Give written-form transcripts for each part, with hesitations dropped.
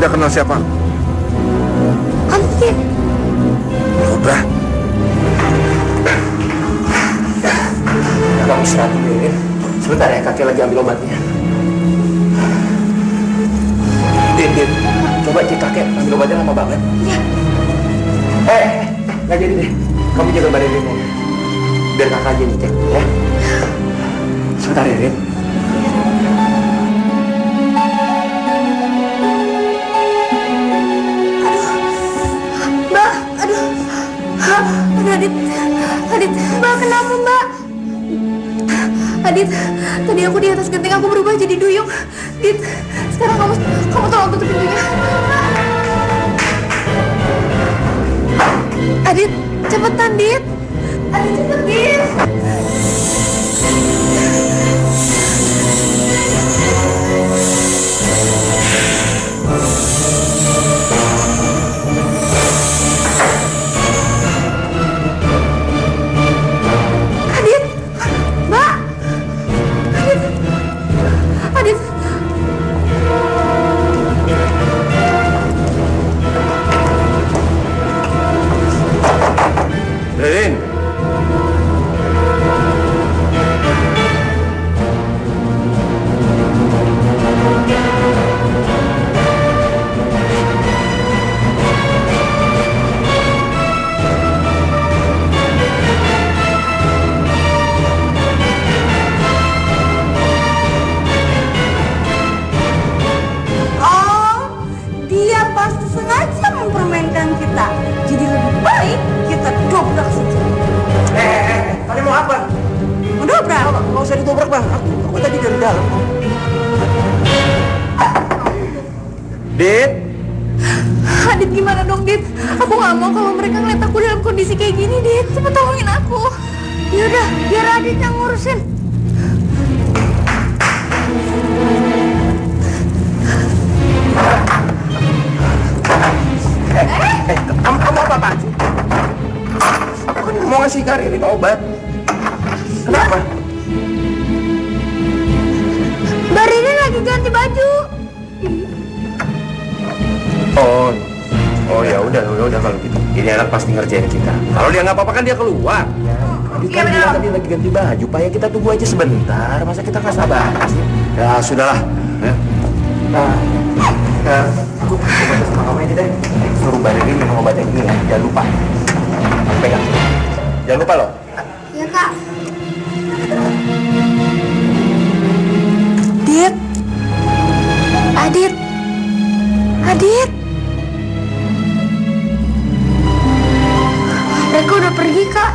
tidak kenal siapa? Adit. Lodra. Kamu istirahat dulu, Rin. Sebentar ya, kakek lagi ambil obatnya. Din, coba cek kakek, ambil obatnya lama banget. Iya. Nggak jadi deh. Kamu jaga badan Rin ya. Biar kakak aja ngecek, ya. Sebentar ya, Rin. Mbak, aduh, Adit, Mbak kenapa Mbak? Adit, tadi aku di atas genting aku berubah jadi duyung. Dit, sekarang kamu tolong tutup pintunya. Adit, cepetan Dit. Adit cepet Dit. Rin. Dia pasti sengaja mempermainkan kita. Jadi lebih baik kita dobrak saja. Kalian mau apa? Mau dobrak? Nggak usah ditobrak, Bang. Aku tadi dari dalam. Dit. Adit gimana dong Dit? Aku nggak mau kalau mereka ngeliat aku dalam kondisi kayak gini Dit. Cepet tolongin aku. Yaudah, biar Adit yang ngurusin. Kamu apa? Aku mau ngasih Karin obat. Kenapa? Mbak Rini lagi ganti baju. Oh ya udah kalau gitu. Ini anak pasti ngerjain kita. Kalau dia nggak apa-apa kan dia keluar. Dia kan bilang tadi lagi ganti baju. Pak ya kita tunggu aja sebentar. Masa kita nggak sabar sih? Ya sudahlah. Ya. Aku baca sama kamu aja deh. Suruh Mbak Rini minum obat yang ini ya. Jangan lupa. Pegang. Jangan lupa loh. Ya Kak. Dit. Adit. Mereka udah pergi Kak.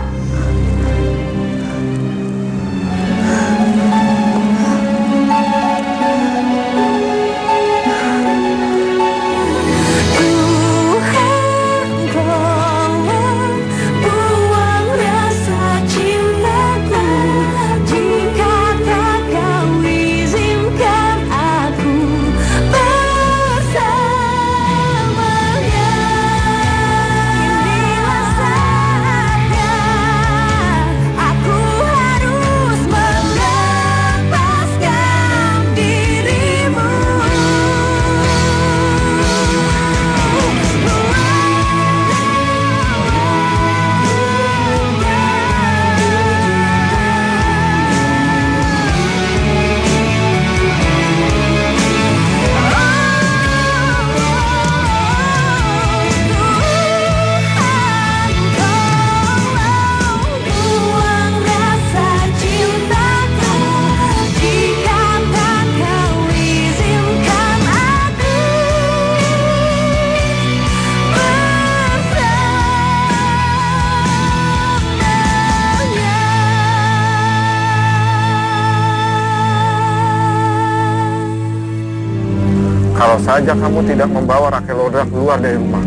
Kalau saja kamu tidak membawa Rakel Lodra keluar dari rumah,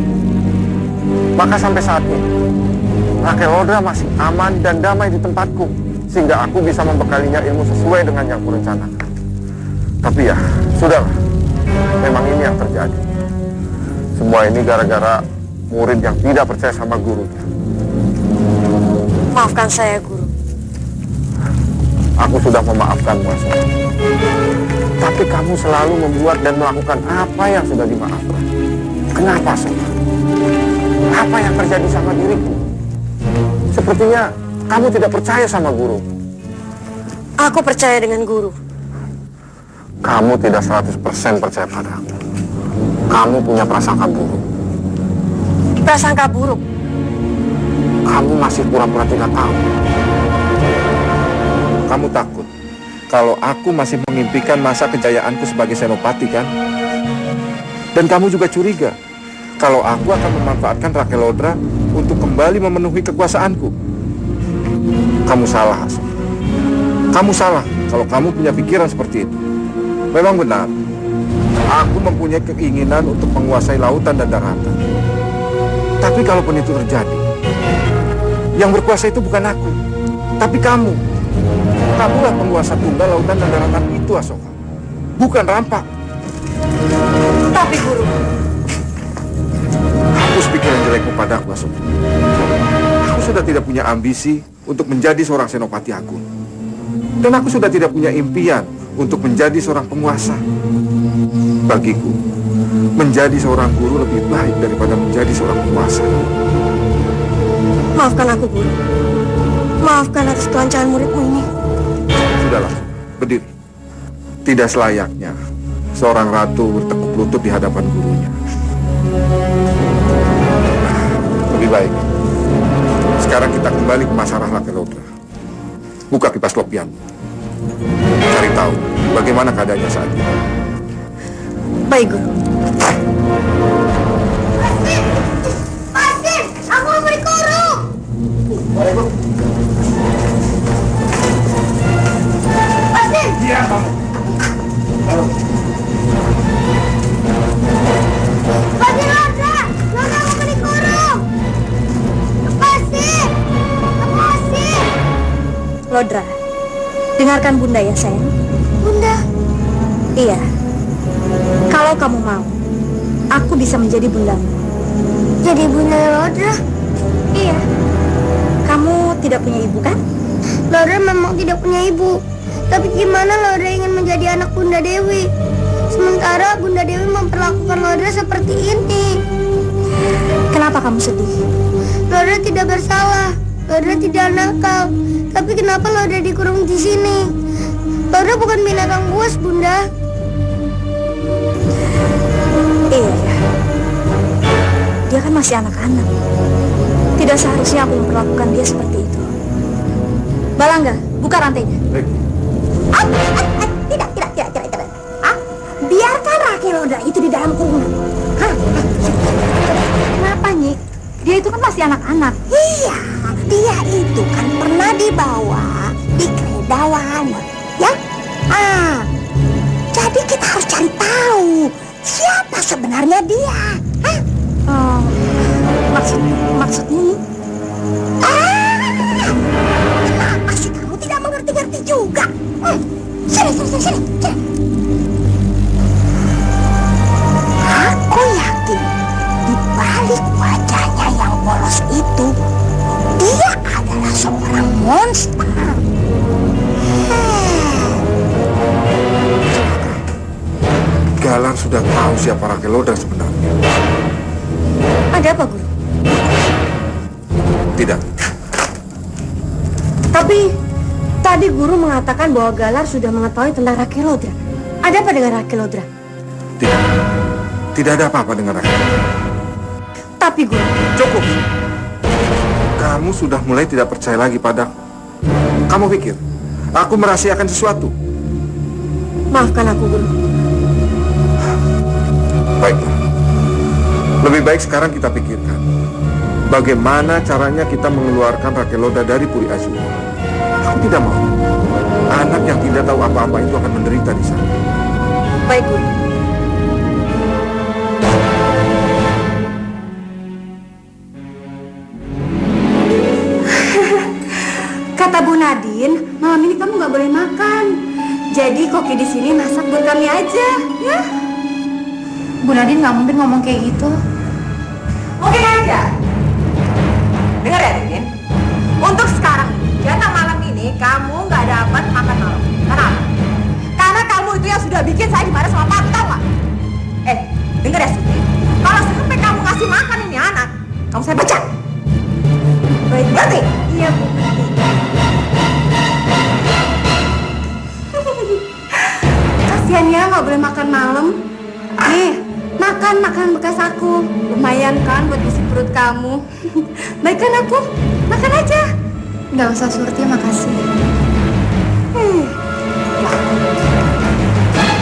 maka sampai saat ini Rakel Lodra masih aman dan damai di tempatku, sehingga aku bisa membekalinya ilmu sesuai dengan yang kurencanakan. Tapi ya, sudahlah. Memang ini yang terjadi. Semua ini gara-gara murid yang tidak percaya sama gurunya. Maafkan saya, Guru. Aku sudah memaafkanmu, Asma. Tapi kamu selalu membuat dan melakukan apa yang sudah dimaafkan. Kenapa, Soka? Apa yang terjadi sama diriku? Sepertinya kamu tidak percaya sama guru. Aku percaya dengan guru. Kamu tidak 100% percaya padaku. Kamu punya prasangka buruk. Prasangka buruk? Kamu masih pura-pura tidak tahu. Kamu takut kalau aku masih mengimpikan masa kejayaanku sebagai senopati, kan? Dan kamu juga curiga kalau aku akan memanfaatkan Rakelodra untuk kembali memenuhi kekuasaanku. Kamu salah, Hasan. Kamu salah kalau kamu punya pikiran seperti itu. Memang benar, aku mempunyai keinginan untuk menguasai lautan dan daratan. Tapi kalaupun itu terjadi, yang berkuasa itu bukan aku, tapi kamu. Kamulah penguasa tunggal lautan dan daratan itu, Asoka. Bukan Rampak. Tapi guru, hapus pikiran jelekmu padaku, Asoka. Aku sudah tidak punya ambisi untuk menjadi seorang senopati agung. Dan aku sudah tidak punya impian untuk menjadi seorang penguasa. Bagiku, menjadi seorang guru lebih baik daripada menjadi seorang penguasa. maafkan aku, guru. Maafkan atas kelancaran muridmu ini. Sudahlah, berdiri. Tidak selayaknya seorang ratu bertekuk lutut di hadapan gurunya. Lebih baik sekarang kita kembali ke masalah Rakelodra. Buka kipas topian. Cari tahu bagaimana keadaannya saat ini. Baik, guru. Pasir, aku mau dikurung. Pasir. Iya, kamu. Pasir, Lodra mau dikurung. Pasir. Pasir. Lodra, dengarkan Bunda ya, sayang. Bunda. Iya. Kalau kamu mau, aku bisa menjadi bundamu. Jadi Bunda Lodra? Iya. Kamu tidak punya ibu, kan? Lodra memang tidak punya ibu. Tapi gimana Lodra ingin menjadi anak Bunda Dewi? Sementara Bunda Dewi memperlakukan Lodra seperti ini. Kenapa kamu sedih? Lodra tidak bersalah. Lodra tidak nakal. Tapi kenapa Lodra dikurung di sini? Lodra bukan binatang buas, Bunda. Iya. Dia kan masih anak-anak. Tidak seharusnya aku memperlakukan dia seperti itu. Balangga, buka rantainya. Baik. Tidak. Biarkan Rakelodra itu di dalam kurungan. Kenapa, Nyik? Dia itu kan masih anak-anak. Iya, dia itu kan pernah dibawa di Kedawan, ya? Jadi kita harus cari tahu siapa sebenarnya dia. Hah? Oh, maksudnya? Kenapa sih kamu tidak mengerti-ngerti juga? Sini. Aku yakin di balik wajahnya yang polos itu, dia adalah seorang monster. Galar sudah tahu siapa Rakelodra sebenarnya. Ada apa, Guru? Tidak. Tapi tadi Guru mengatakan bahwa Galar sudah mengetahui tentang Rakelodra. Ada apa dengan Rakelodra? Tidak. Tidak ada apa-apa dengan Rakelodra. Tapi Guru, Cukup. Kamu sudah mulai tidak percaya lagi padaku. Kamu pikir aku merahasiakan sesuatu? maafkan aku, Guru. Baiklah. Lebih baik sekarang kita pikirkan bagaimana caranya kita mengeluarkan Rakelodra dari Puri Azura. Aku tidak mau anak yang tidak tahu apa-apa itu akan menderita di sana. Baik, Guru. Kata Bu Nadine, malam ini kamu nggak boleh makan. Jadi koki di sini masak buat kami aja, ya? Bu Nadine nggak mungkin ngomong kayak gitu. Mungkin aja. Dengar ya, Dinin. Untuk sekarang, jatah malam ini kamu nggak dapat makan malam. Kenapa? Karena kamu itu yang sudah udah bikin saya dimarahin sama Pak, tahu nggak? Dengar ya Suti, kalau sampai kamu ngasih makan ini anak, kamu saya pecat. Baik, ngerti? Iya, Bu. Kasihan ya nggak boleh makan malam. Nih, makan bekas aku. Lumayan kan buat isi perut kamu. Baik kan aku? Makan aja. Nggak usah Surti, makasih.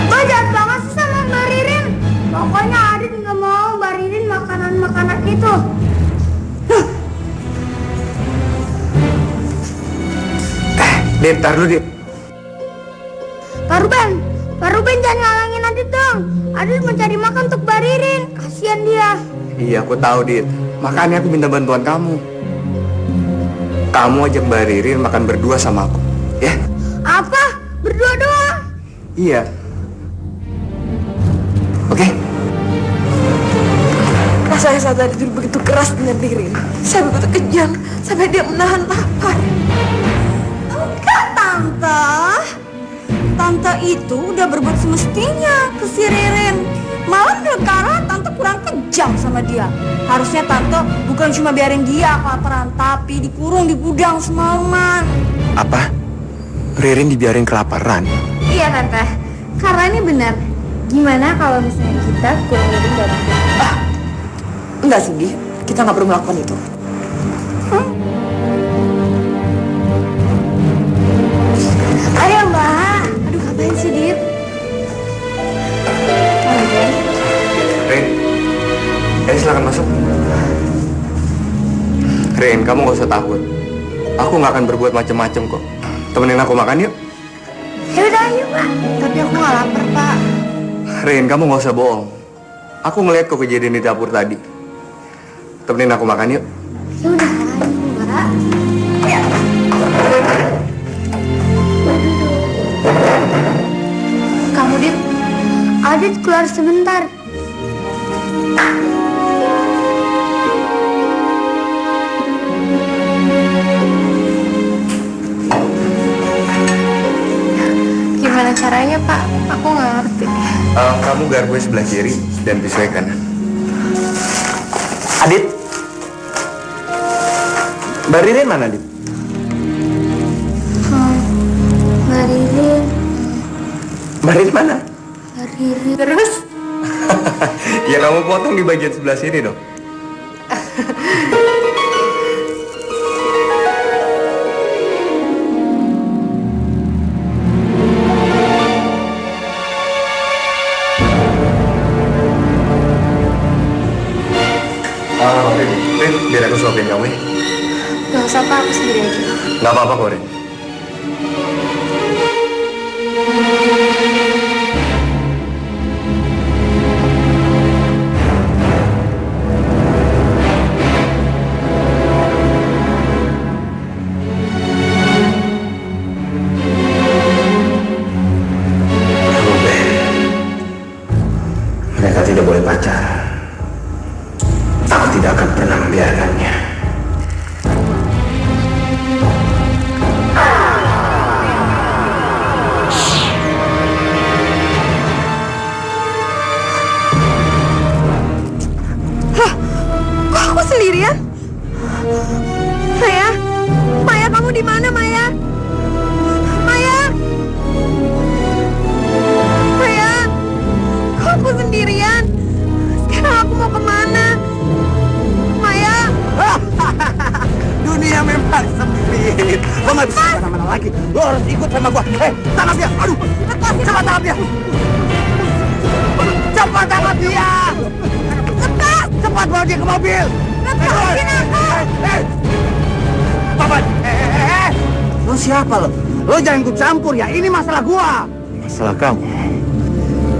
Mbak jahat banget sih sama Mbak Ririn. Pokoknya Adit nggak mau Mbak Ririn makanan-makanan itu. Dit, tar dulu, Dit. Pak Ruben jangan ngalangin Adit dong. Adit mau cari makan untuk Mbak Ririn. Kasihan dia. Iya, aku tahu, Dit. Makanya aku minta bantuan kamu. Kamu ajak Mbak Ririn makan berdua sama aku, ya? Apa? Berdua doang? Iya. Oke? Rasanya saya tadi dulu begitu keras dengan Ririn. Saya begitu kejam sampai dia menahan lapar. Enggak, Tante. Tante itu udah berbuat semestinya ke si Ririn. Malah gara-gara Tante kurang kejam sama dia. Harusnya Tante bukan cuma biarin dia kelaparan, tapi dikurung di gudang semalaman. Apa? Ririn dibiarin kelaparan? Iya, Tante. Karena ini benar. Gimana kalau misalnya kita kurang Ririn dalam gudang? Enggak, Cindy. Kita nggak perlu melakukan itu. Ayo, Mbak. Aduh, ngapain sih, Dit? Rin, silakan masuk. Rin, kamu gak usah takut. Aku gak akan berbuat macam-macam kok. Temenin aku makan yuk. Yaudah, ayo Pak. Tapi aku nggak lapar, Pak. Rin, kamu gak usah bohong. Aku ngeliat kok kejadian di dapur tadi. Temenin aku makan yuk. Yaudah, ayo Mbak. Ya. Kamu, Dit. Adit keluar sebentar. Gimana caranya, Pak? Aku nggak ngerti. Kamu garpu sebelah kiri dan pisau kanan. Adit. Mbak Ririn mana, Adit? Mbak Ririn. Mbak Ririn mana? Mbak Ririn. Terus? Ya kamu potong di bagian sebelah sini dong. Rin, biar aku suapin kamu ya. Gak usah, Pak. Aku sendiri aja. Gak apa-apa kok, Rin. Mereka tidak boleh pacaran. Aku tidak akan pernah membiarkannya. Kok aku sendirian? Maya? Maya, kamu di mana, Maya? Maya? Maya? Kok aku sendirian? Sekarang aku mau kemana? Maya? Dunia memang sempit. Lo nggak bisa kemana-mana lagi. Lo harus ikut sama gua. Tangkap dia. Aduh. Cepat tangkap dia. Cepat tangkap dia. Cepat bawa dia ke mobil. Lepasin aku! Papan. Lo siapa lo? Lo jangan ikut campur ya. Ini masalah gua. Masalah kamu.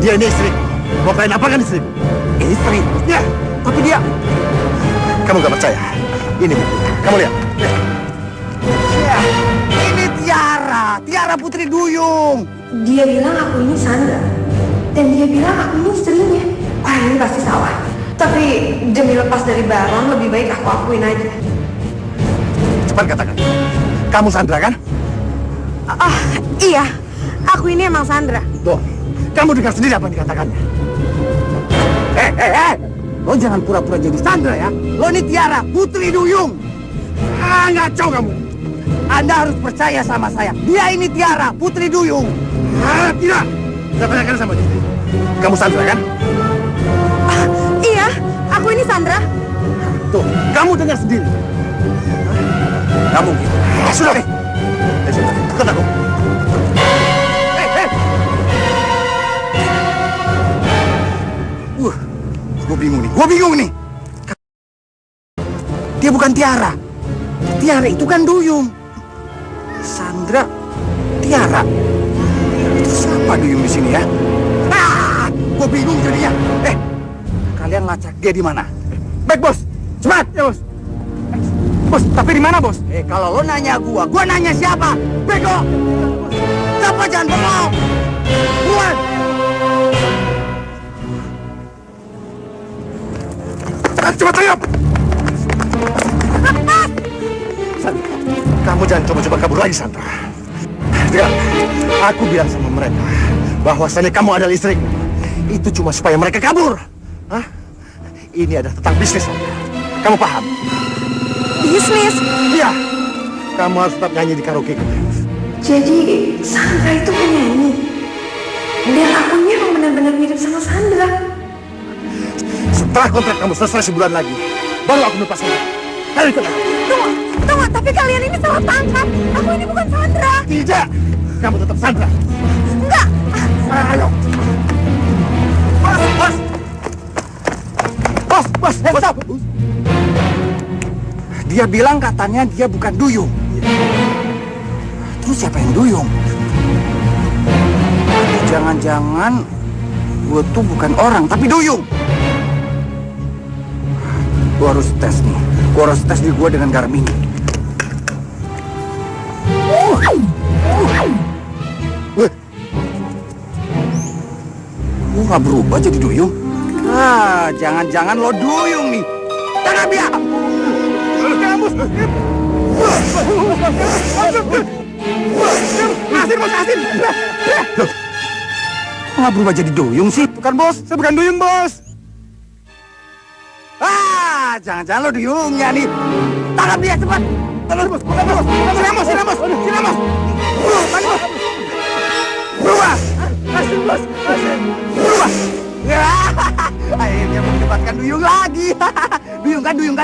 Dia ini istri. Mau kalian apakan istri? Istri? Ya. Tapi dia. Kamu gak percaya? Ini buktinya. Kamu lihat. Ya. Ini Tiara. Tiara Putri Duyung. Dia bilang aku ini Sandra. Dan dia bilang aku ini istrinya. Wah, ini pasti salah. Tapi demi lepas dari Baron, lebih baik aku akuin aja. Cepat katakan. Kamu Sandra kan? Iya, aku ini emang Sandra. Tuh, Kamu dengar sendiri apa yang dikatakannya. Lo jangan pura-pura jadi Sandra ya. Lo ini Tiara, putri Duyung. Ngaco kamu. Anda harus percaya sama saya. Dia ini Tiara, putri Duyung. Tidak. Saya tanyakan sama dia. Kamu Sandra kan? Iya, aku ini Sandra. Tuh, kamu dengar sendiri. Kamu gitu. Sudah deh. Sudah, ikut aku. Gue bingung nih. Dia bukan Tiara. Tiara itu kan Duyung. Sandra, Tiara. Itu siapa Duyung di sini ya? Gue bingung jadinya. Kalian lacak dia di mana? Baik bos, cepat ya bos. Bos, tapi di mana bos? Kalau lo nanya gue nanya siapa? Bego. Siapa jangan bengong. Buat. Cepat ayo! Sandra, kamu jangan coba-coba kabur lagi, Sandra. Dengar, aku bilang sama mereka bahwasanya kamu adalah istriku. Itu cuma supaya mereka kabur. Hah? Ini adalah tentang bisnis, Sandra. Kamu paham? Bisnis? Iya. Kamu harus tetap nyanyi di karaoke. Jadi Sandra itu penyanyi. Dan akunya emang benar-benar mirip sama Sandra. Setelah kontrak kamu selesai sebulan lagi, baru aku lepas kamu. Ayo ikut aku. Tunggu, tapi kalian ini salah tangkap. Aku ini bukan Sandra. Tidak, kamu tetap Sandra. Enggak. Ayo. Bos. Dia bilang katanya dia bukan Duyung. Terus siapa yang Duyung? Jangan-jangan gue tuh bukan orang, tapi Duyung. Gue harus tes nih. Gue harus tes diri gue dengan garam ini. Gue gak berubah jadi Duyung. Jangan-jangan lo Duyung nih. Tangkap dia! Asin! Kok gak berubah jadi Duyung sih? Bukan bos, saya bukan Duyung bos. Jangan-jangan lo Duyungnya nih. Tangkap dia cepat. Terus bos. Sini bos. Berubah. Asin bos. Berubah. Akhirnya mendapatkan Duyung lagi. Duyung kan? Duyung.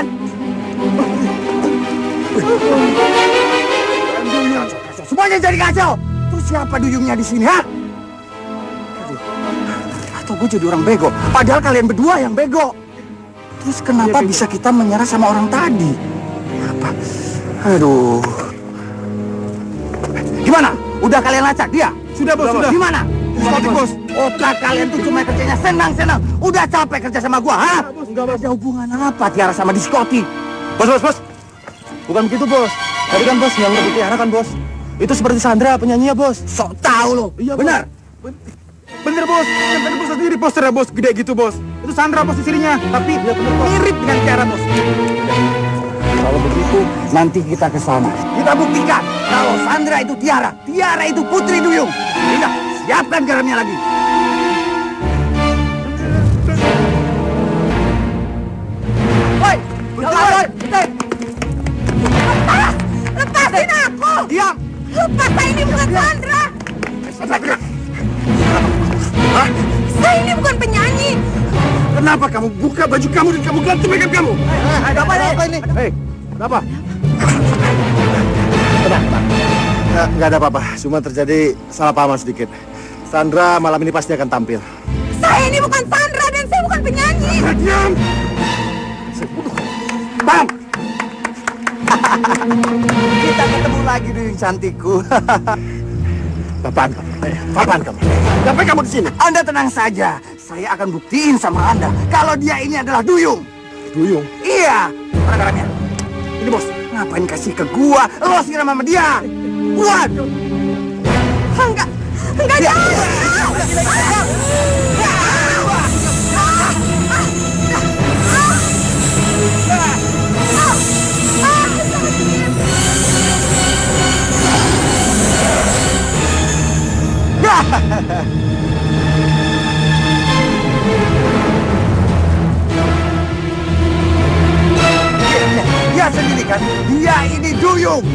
Semuanya jadi kacau. Terus siapa Duyungnya di sini, ha? Atau gue jadi orang bego? Padahal kalian berdua yang bego. Terus kenapa bisa kita menyerah sama orang tadi? Apa? Aduh. Gimana? Udah kalian lacak dia? Sudah bos, sudah. Gimana? Diskotik bos. Otak kalian tuh cuma kerjanya senang-senang. Udah capek kerja sama gua, ha? Enggak bos. Ada hubungan apa Tiara sama diskotik? Bos. Bukan begitu bos. Tadi kan bos yang ngerebut Tiara kan bos. Itu seperti Sandra penyanyinya bos. Sok tahu lo. Iya benar. Bener bos. Kan tadi bos sendiri posternya bos gede gitu bos. Itu Sandra bos istrinya. Tapi mirip dengan Tiara bos. Kalau begitu nanti kita ke sana. Kita buktikan kalau Sandra itu Tiara, Tiara itu putri Duyung. Tidak, siapkan garamnya lagi. Woi, Lepasin aku. Diam. Lepas, saya ini bukan Sandra. Hah? Saya ini bukan penyanyi. Kenapa kamu buka baju kamu dan kamu ganti makeup kamu? Apa ini? Kenapa? Nggak ada apa-apa, cuma terjadi salah pahaman sedikit. Sandra malam ini pasti akan tampil. Saya ini bukan Sandra dan saya bukan penyanyi. Diam! Bang! Kita ketemu lagi Duyung cantikku. Apaan kamu? Ngapain kamu di sini? Anda tenang saja. Saya akan buktiin sama Anda kalau dia ini adalah Duyung. Duyung? Iya. Mana-mananya? Ini bos. Ngapain kasih ke gua? Lo siram sama dia. Buat. Enggak jangan. Duyung.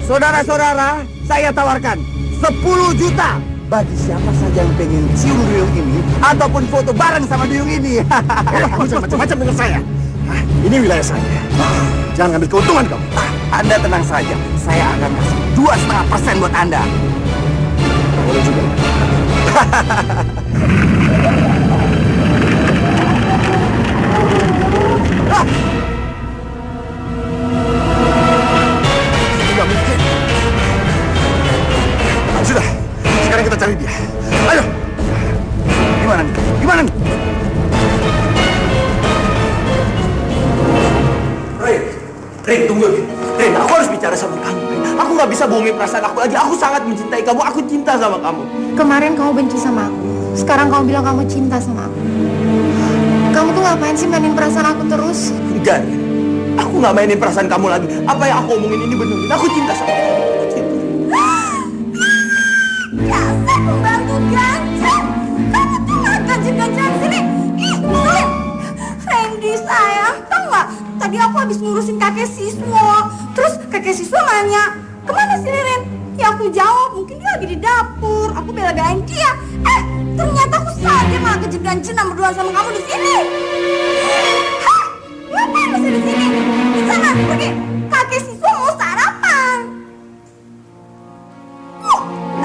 Saudara-saudara, saya tawarkan 10 juta bagi siapa saja yang pengen cium Duyung ini ataupun foto bareng sama Duyung ini. Kamu jangan macam-macam dengan saya. Ini wilayah saya. Jangan ambil keuntungan kamu. Anda tenang saja. Saya akan kasih 2,5% buat Anda. Boleh juga. Tidak mungkin. Sudah, sekarang kita cari dia. Ayo. Gimana nih? Gimana nih? Rin, tunggu. Rin, aku harus bicara sama kamu. Rin. Aku nggak bisa bohongin perasaan aku lagi. Aku sangat mencintai kamu. Aku cinta sama kamu. Kemarin kamu benci sama aku. Sekarang kamu bilang kamu cinta sama aku. Kamu tuh ngapain sih mainin perasaan aku terus? Enggak, Rin. Aku nggak mainin perasaan kamu lagi. Apa yang aku omongin ini bener. Aku cinta sama kamu. Aku cinta. Dasar pembantu ganjen. Kamu tuh malah ganjen-ganjenan sini. Ih, ngeselin. Randy sayang, tau nggak? Tadi aku habis ngurusin kakek siswa. Terus kakek siswa nanya, kemana sih Ren? Ya aku jawab, mungkin dia lagi di dapur. Aku bela-belain dia. Ternyata aku salah, dia malah ganjen-ganjenan berdua sama kamu di sini. Hah? Ngapain masih di sini? Di sana, pergi. Kakek siswa mau sarapan.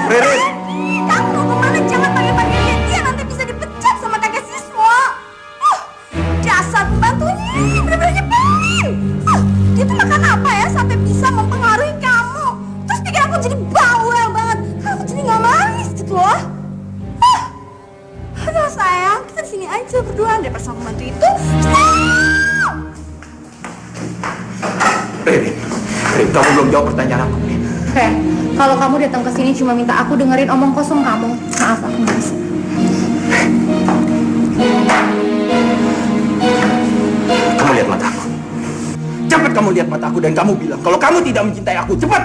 Rin. Kamu mau kemana? Jangan panggil-panggil dia, nanti bisa dipecat sama kakek siswa. Dasar pembantunya, bener-bener nyebelin. Dia tuh makan apa ya sampai bisa mempengaruhi kamu? Terus bikin aku jadi bawel banget. Aku jadi nggak manis gitu loh. Aduh sayang, kita di sini aja berdua daripada sama pembantu itu. Rin, kamu belum jawab pertanyaan aku. Ren, kalau kamu datang ke sini cuma minta aku dengerin omong kosong kamu, maaf aku nggak bisa. Kamu lihat mataku. Cepat kamu lihat mataku dan kamu bilang kalau kamu tidak mencintai aku. Cepat.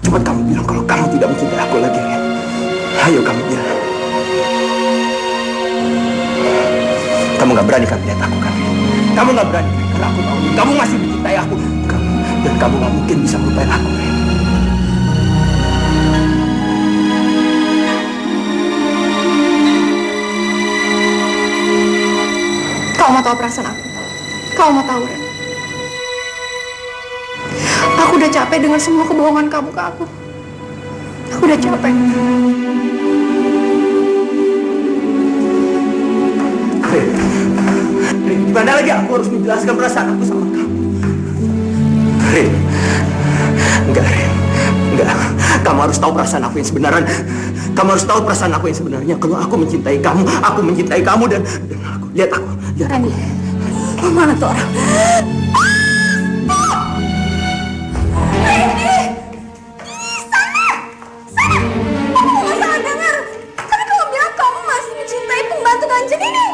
Cepat kamu bilang kalau kamu tidak mencintai aku lagi, Ren. Ayo kamu bilang. Kamu nggak berani kan lihat aku kan? Kamu nggak berani kan? Karena aku tahu kamu masih mencintai aku. Dan kamu nggak mungkin bisa melupain aku, Ren. Kau mau tahu perasaan aku? Kau mau tahu, Ren? Aku udah capek dengan semua kebohongan kamu ke aku. Aku udah capek. Rin, gimana lagi aku harus menjelaskan perasaan aku sama kamu? Rin, enggak. Kamu harus tahu perasaan aku yang sebenarnya. Kamu harus tahu perasaan aku yang sebenarnya. Kalau aku mencintai kamu dan aku. Lihat aku. Randy, Mana tuh orang? Randy! Sana! Kamu nggak salah dengar. Tadi kamu bilang kamu masih mencintai pembantu ganjen ini.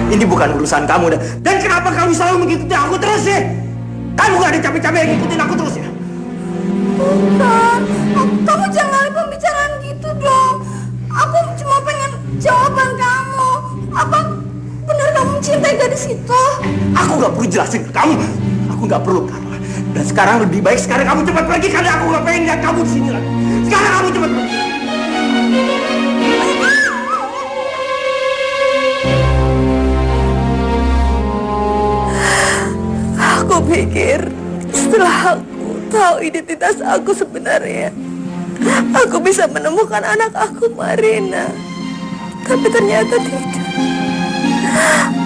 Ini bukan urusan kamu dan kenapa kamu selalu mengikuti aku terus sih? Kamu gak ada capek-capek ngikutin aku terus ya? Bukan, kamu jangan alih pembicaraan gitu dong. Aku cuma pengen jawaban kamu. Apa benar kamu mencintai gadis itu? Aku gak perlu jelasin ke kamu. Aku gak perlu kamu. Dan sekarang lebih baik sekarang kamu cepat pergi karena aku gak pengen lihat kamu di sini lagi. Sekarang kamu cepat pergi. Aku pikir setelah aku tahu identitas aku sebenarnya, aku bisa menemukan anak aku, Marina. Tapi ternyata tidak.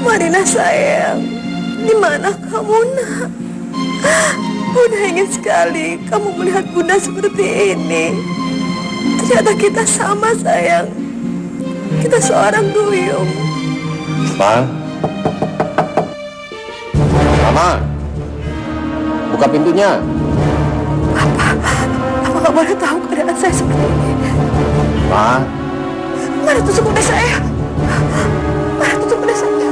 Marina sayang, di mana kamu nak? Bunda ingin sekali kamu melihat Bunda seperti ini. Ternyata kita sama sayang. Kita seorang duyung. Mama, buka pintunya. Apa nggak boleh tahu keadaan saya seperti ini? Ma, Mana tusuk kuda saya? Mana tusuk kuda saya?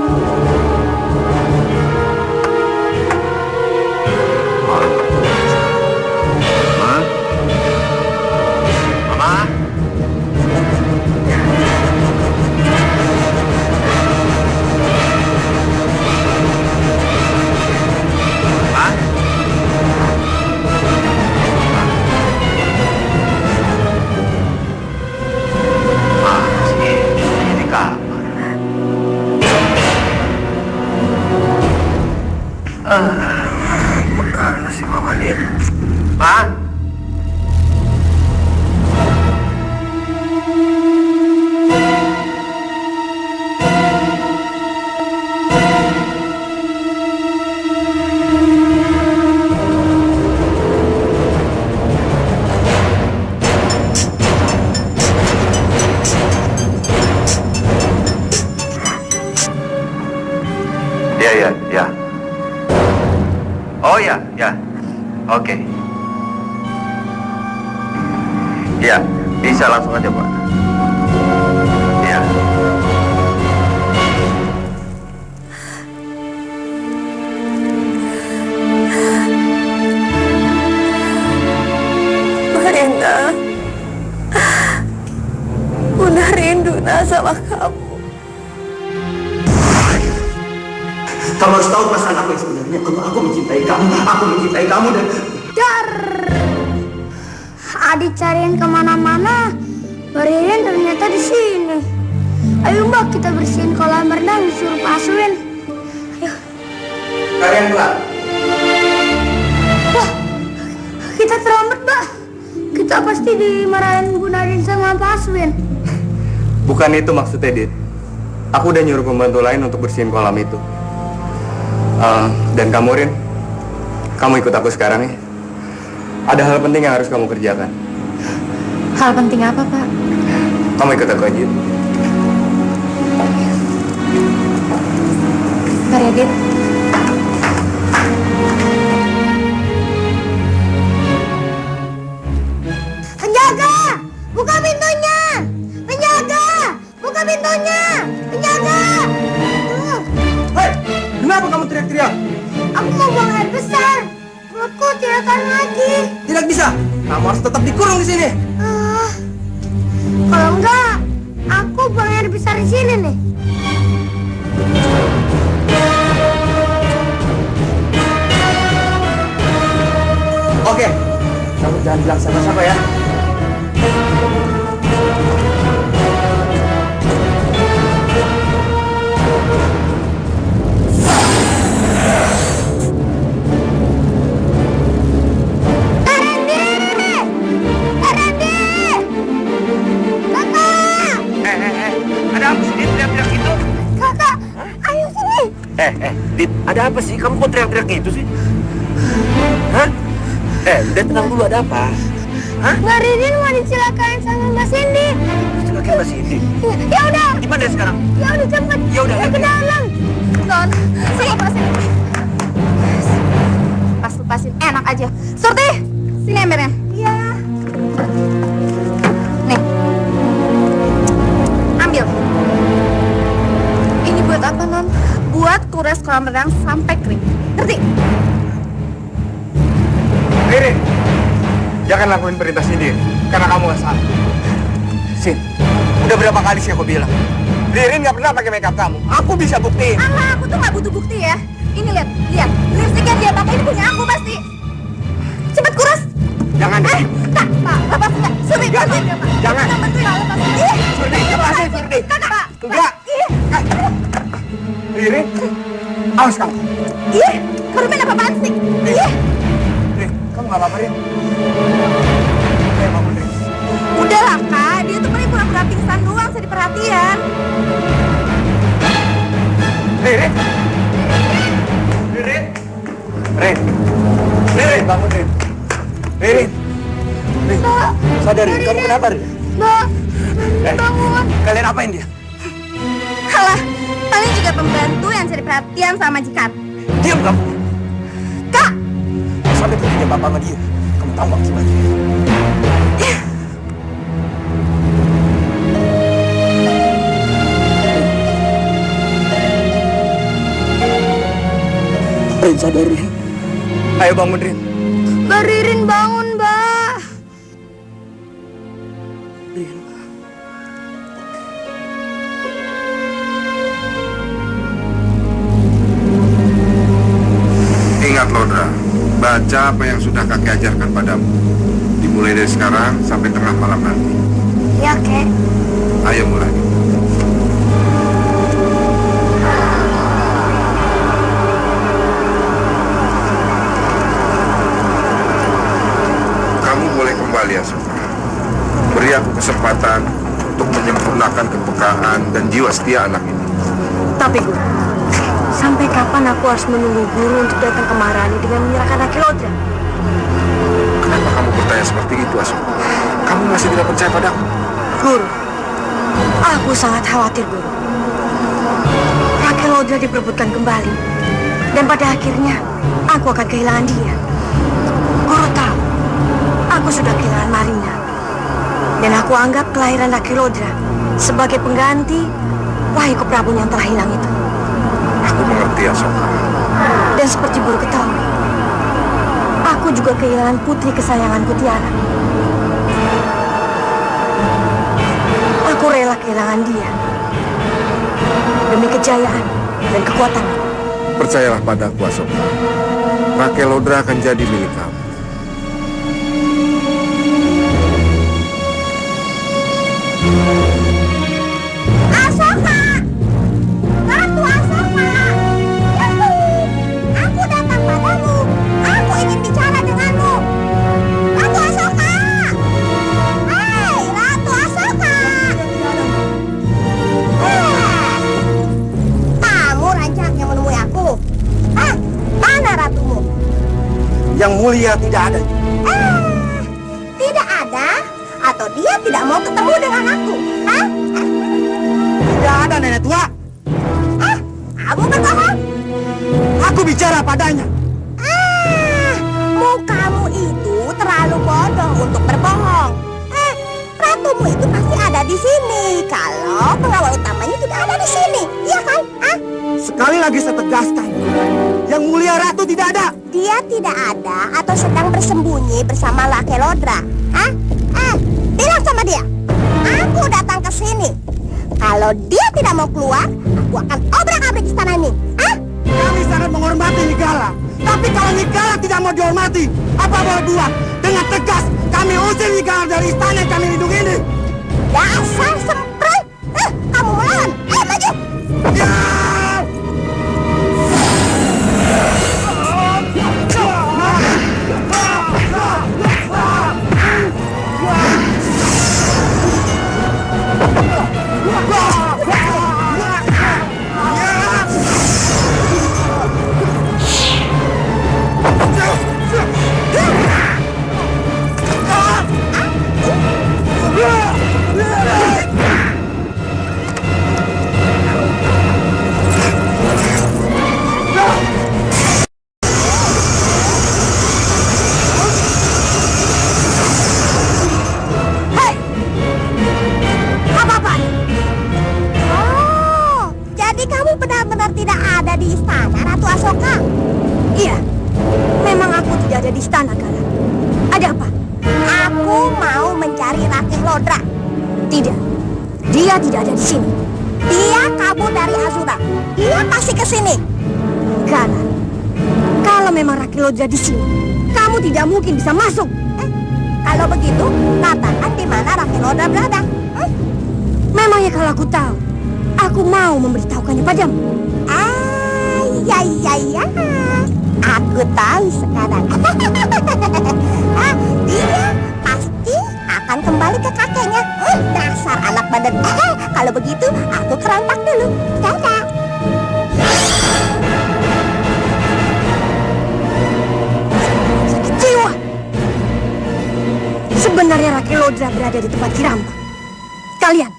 Ma, Mama. Mana sih Mama Lin? Ma? Ya. Oh ya. Oke. Ya, bisa langsung aja, Pak. Ya. Marina, Bunda rindu sama kamu. Kamu harus tahu perasaan aku yang sebenarnya. Kalau aku mencintai kamu dan... Dar! Adik cariin kemana-mana, Baririn ternyata di sini. Ayo Mbak, kita bersihin kolam renang disuruh Pak Aswin. Ayo. Kalian keluar. Wah, kita terlambat Mbak. Kita pasti dimarahin Bu Nadine sama Pak Aswin. Bukan itu maksudnya, Dit. Aku udah nyuruh pembantu lain untuk bersihin kolam itu. Dan kamu, Rin, kamu ikut aku sekarang ya. Ada hal penting yang harus kamu kerjakan. Hal penting apa, Pak? Kamu ikut aku aja. Mari, Adit. Penjaga! Buka pintunya! Penjaga! Buka pintunya! Penjaga! Hei, kenapa kamu teriak-teriak? Aku mau buang air besar. Perutku tidak tahan lagi. Tidak bisa. Kamu harus tetap dikurung di sini. Kalau enggak, aku buang air besar di sini nih. Oke, kamu jangan bilang siapa-siapa ya. Dit, ada apa sih? Kamu kok teriak-teriak gitu sih? Hah? Udah tenang dulu, ada apa? Hah? Mbak Ridin mau dicelakain sama Mbak Cindy. Celakain Mbak Cindy? Ya udah. Gimana ya sekarang? Ya udah cepet. Ya udah, ke dalam. Non, sini lepasin. Pas lepasin, enak aja. Surti, sini embernya. Iya. Nih, ambil. Ini buat apa, Non? Buat kuras kolam renang sampai kering. Ngerti? Ririn, jangan lakuin perintah sendiri, karena kamu gak salah. Sin, udah berapa kali sih aku bilang, Ririn gak pernah pakai makeup kamu. Aku bisa buktiin. Allah, aku tuh gak butuh bukti ya. Ini lihat. Lipstick yang dia pakai ini punya aku pasti. Cepet kuras. Jangan, Pak, lepas enggak? Surti, bantuin dia, Pak. Jangan. Bantuin, Pak, lepasin. Surti, lepasin, Surti. Kakak, Pak. Enggak. Ririn, awas kamu. Ih, Karumen apa-apaan sih? Ih. Rin, kamu gak apa-apa, Rin? Ayo bangun, Rin. Udah lah, Kak. Dia tuh paling pura-pura pingsan doang, jadi perhatian. Rin. Rin, bangun, Rin. Rin. Sadar, Rin. Kamu kenapa, Rin? Mbak, bangun. Kalian apain dia? Halah, paling juga pembantu yang cari perhatian sama majikan. Diam kamu. Kak! Sampai terjadi apa-apa sama dia. Kamu tahu akibatnya. Rin, sadar, Rin. Ayo bangun, Rin. Mbak Ririn bangun, Mbak. Rin. Ingat Lodra, baca apa yang sudah kakek ajarkan padamu. Dimulai dari sekarang sampai tengah malam nanti. Ya, Kek. Ayo mulai. menyalahgunakan kepekaan dan jiwa setia anak ini. Tapi Guru, sampai kapan aku harus menunggu Guru untuk datang ke Maharani dengan menyerahkan Akilodra? Kenapa kamu bertanya seperti itu, Asoka? Kamu masih tidak percaya padaku? Guru, aku sangat khawatir, Guru. Akilodra diperebutkan kembali, dan pada akhirnya aku akan kehilangan dia. Guru tahu, aku sudah kehilangan Marina, dan aku anggap kelahiran Akilodra sebagai pengganti Wahyu Prabu yang telah hilang itu. Aku mengerti, Asoka. Dan seperti Guru ketahui, aku juga kehilangan putri kesayanganku Tiara. Aku rela kehilangan dia demi kejayaan dan kekuatan. Percayalah padaku, Asoka. Akilodra akan jadi milik kamu. Asoka! Ratu Asoka! Yuhu! Aku datang padamu. Aku ingin bicara denganmu. Ratu Asoka! Hei, Ratu Asoka! Kamu rancaknya menemui aku. Hah? Mana ratumu? Yang mulia tidak ada. Tidak ada? Atau dia tidak mau ketemu dengan aku? Hah? Tidak ada, nenek tua. Kamu berbohong? Aku bicara padanya. Mukamu itu terlalu bodoh untuk berbohong. Ratumu itu pasti ada di sini. Kalau pengawal utamanya tidak ada di sini, iya kan? Sekali lagi saya tegaskan, yang mulia ratu tidak ada. Dia tidak ada atau sedang bersembunyi bersama Akilodra. Bilang sama dia, aku datang ke sini. Kalau dia tidak mau keluar, aku akan obrak-abrik istana ini. Kami sangat menghormati Nigala. Tapi kalau Nigala tidak mau dihormati, apa boleh buat? Dengan tegas, kami usir Nigala dari istana yang kami lindungi ini. Dasar semprot! Kamu melawan! Ayo maju! Ya! benar-benar tidak ada di istana, Ratu Asoka? Iya, memang aku tidak ada di istana, Gala. Ada apa? Aku mau mencari Akilodra. Tidak, dia tidak ada di sini. Dia kabur dari Azura. Dia pasti ke sini. Gala, kalau memang Akilodra di sini, kamu tidak mungkin bisa masuk. Kalau begitu, katakan di mana Akilodra berada. Memangnya kalau aku tahu, aku mau memberitahukannya padamu. Ya. Aku tahu sekarang. Dia pasti akan kembali ke kakeknya. Dasar anak badan. Kalau begitu, aku kerampak dulu. Dadah. Sakit jiwa. Sebenarnya Akilodra berada di tempat Kiramba. Kalian,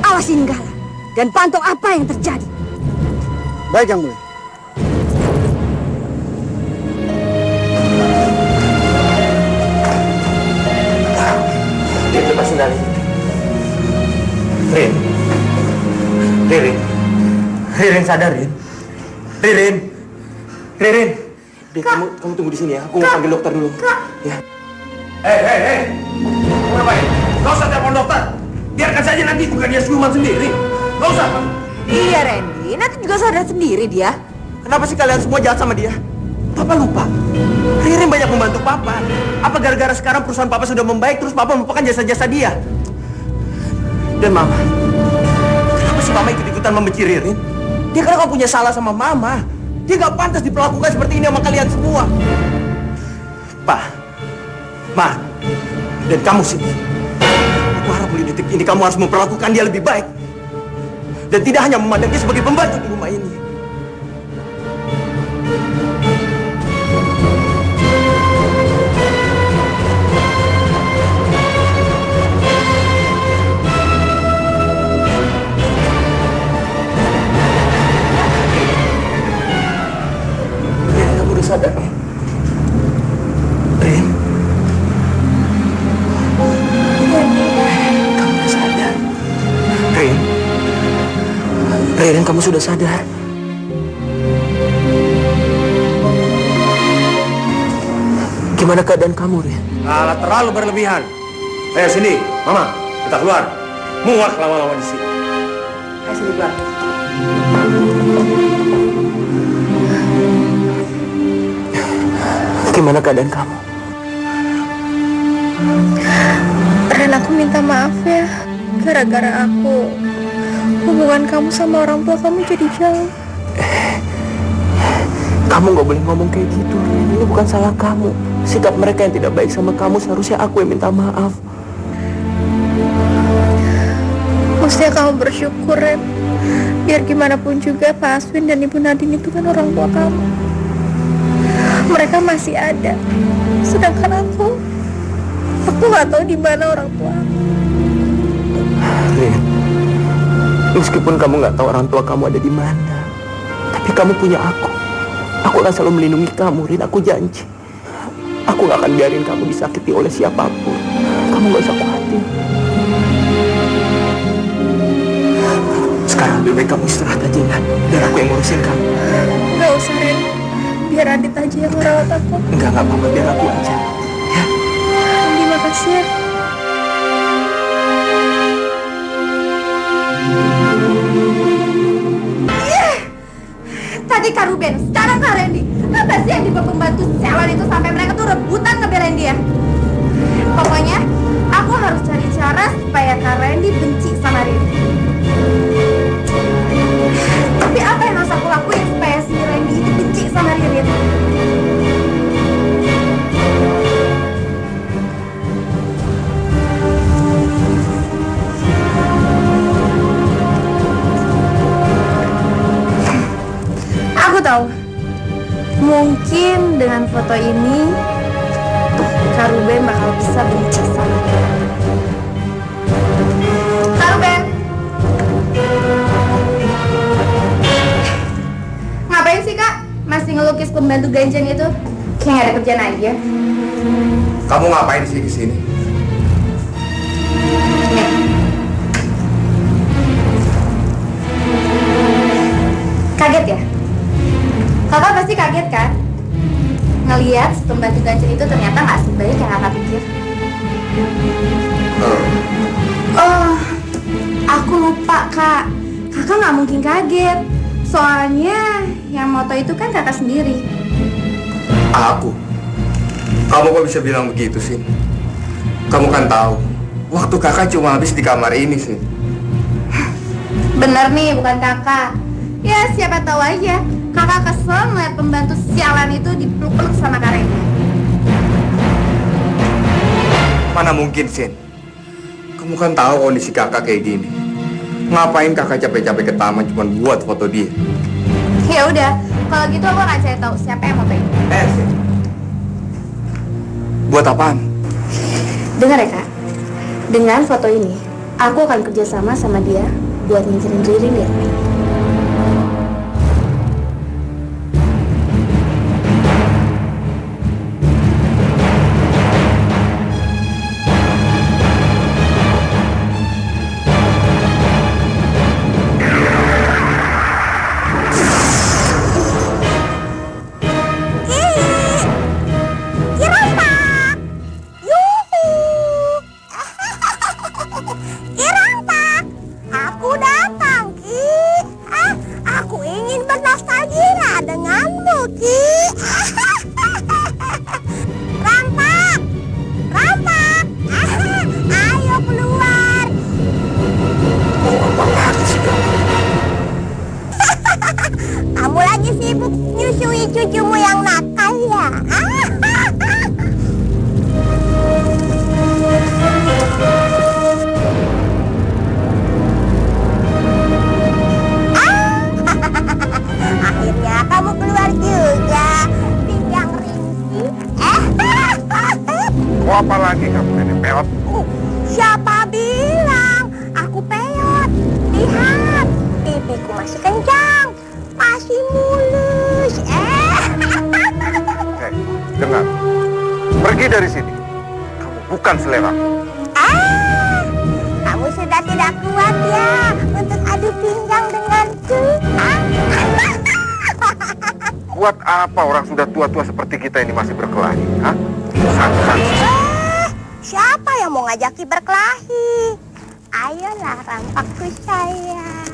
awasi Nenggala dan pantau apa yang terjadi. Baik, Yang Mulia. Lepas sendali. Ririn sadar, Rin. Ririn. Kamu tunggu di sini ya. Aku mau panggil dokter dulu. Ya. Hei. Kamu ngapain? Gak usah telepon dokter. Biarkan saja nanti bukan dia siuman sendiri. Gak usah. Iya, Randy. Nanti juga sadar sendiri dia. Kenapa sih kalian semua jahat sama dia? Papa lupa. Ririn banyak membantu Papa. Apa gara-gara sekarang perusahaan Papa sudah membaik terus Papa melupakan jasa-jasa dia? Dan Mama, kenapa sih Mama ikut-ikutan membenci Ririn? Dia kan gak punya salah sama Mama. Dia gak pantas diperlakukan seperti ini sama kalian semua. Pa, Ma, dan kamu sih. Aku harap mulai detik ini kamu harus memperlakukan dia lebih baik. Dan tidak hanya memandang dia sebagai pembantu di rumah ini. Rin, kamu udah sadar? Rin? Kamu udah sadar? Rin? Rin, kamu sudah sadar? Gimana keadaan kamu, Rin? Alah, terlalu berlebihan. Ayo sini, Mama, kita keluar. Muak lama-lama di sini. Ayo sini keluar. Gimana keadaan kamu? Ren, aku minta maaf ya. Gara-gara aku, hubungan kamu sama orang tua kamu jadi jauh. Kamu nggak boleh ngomong kayak gitu, Rin. Ini bukan salah kamu. Sikap mereka yang tidak baik sama kamu seharusnya aku yang minta maaf. Maksudnya kamu bersyukur, Ren. Biar gimana pun juga Pak Aswin dan Ibu Nadine itu kan orang tua kamu. Mereka masih ada. Sedangkan aku nggak tahu di mana orang tua aku. Rin, meskipun kamu nggak tahu orang tua kamu ada di mana, tapi kamu punya aku. Aku akan selalu melindungi kamu, Rin. Aku janji. Aku nggak akan biarin kamu disakiti oleh siapapun. Kamu nggak usah khawatir. Sekarang lebih baik kamu istirahat aja ya. Biar aku yang ngurusin kamu. Nggak usah, Ren. Biar Adit aja yang merawat aku. Nggak apa-apa. Biar aku aja. Ya. Terima kasih ya. Tadi Kak Ruben, sekarang Kak Randy. Apa sih yang dibawa pembantu sialan itu sampai mereka tuh rebutan ngebelain dia? Pokoknya, aku harus cari cara supaya Kak Randy benci sama Randy. Tapi apa yang harus aku lakuin supaya si Randy itu benci sama Ririn? Aku tahu. Mungkin dengan foto ini Kak Ruben bakal bisa benci sama dia. Kak Ruben, ngapain sih Kak? Masih ngelukis pembantu ganjang itu? Kayak nggak ada kerjaan aja. Kamu ngapain sih kesini? Nih. Kaget ya? Kakak pasti kaget kan? Ngeliat si pembantu ganjil itu ternyata nggak sebaik yang kakak pikir. Oh, aku lupa Kak. Kakak nggak mungkin kaget. Soalnya yang moto itu kan kakak sendiri. Aku? Kamu kok bisa bilang begitu sih? Kamu kan tahu, waktu kakak cuma habis di kamar ini sih. Bener nih, bukan kakak. Ya siapa tahu aja kakak kesel ngeliat pembantu sialan itu dipeluk-peluk sama Kak Randy. Mana mungkin, Sin? Kamu kan tahu kondisi kakak kayak gini. Ngapain kakak capek-capek ke taman cuma buat foto dia? Ya udah, kalau gitu aku akan cari tahu siapa yang foto ini. Sin. Buat apaan? Dengar ya Kak, dengan foto ini aku akan kerjasama sama dia buat nyingkirin Ririn ya. Aku datang, Ki. Mau apa lagi kamu, nenek peot? Siapa bilang aku peot? Lihat, pipiku masih kencang, masih mulus. Hei, dengar. Pergi dari sini. Kamu bukan selera. Kamu sudah tidak kuat ya untuk adu pinggang denganku. Buat apa orang sudah tua-tua seperti kita ini masih berkelahi? Hah? Siapa yang mau ngajaki berkelahi? Ayolah rampakku sayang.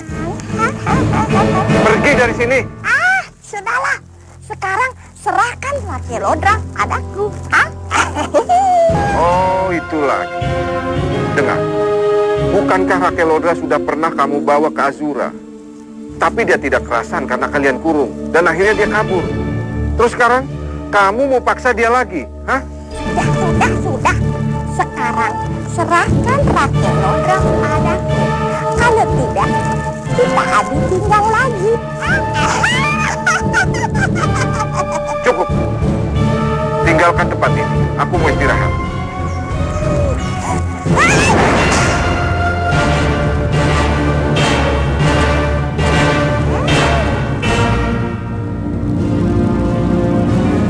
Pergi dari sini. Sudahlah. Sekarang serahkan laki lodrang padaku. Oh, itu lagi. Dengar. Bukankah Rakelodra sudah pernah kamu bawa ke Azura? Tapi dia tidak kerasan karena kalian kurung. Dan akhirnya dia kabur. Terus sekarang, kamu mau paksa dia lagi? Hah? Sudah. Sekarang serahkan Rakelodra padaku. Kalau tidak, kita adu pinggang lagi. Cukup. Tinggalkan tempat ini. Aku mau istirahat.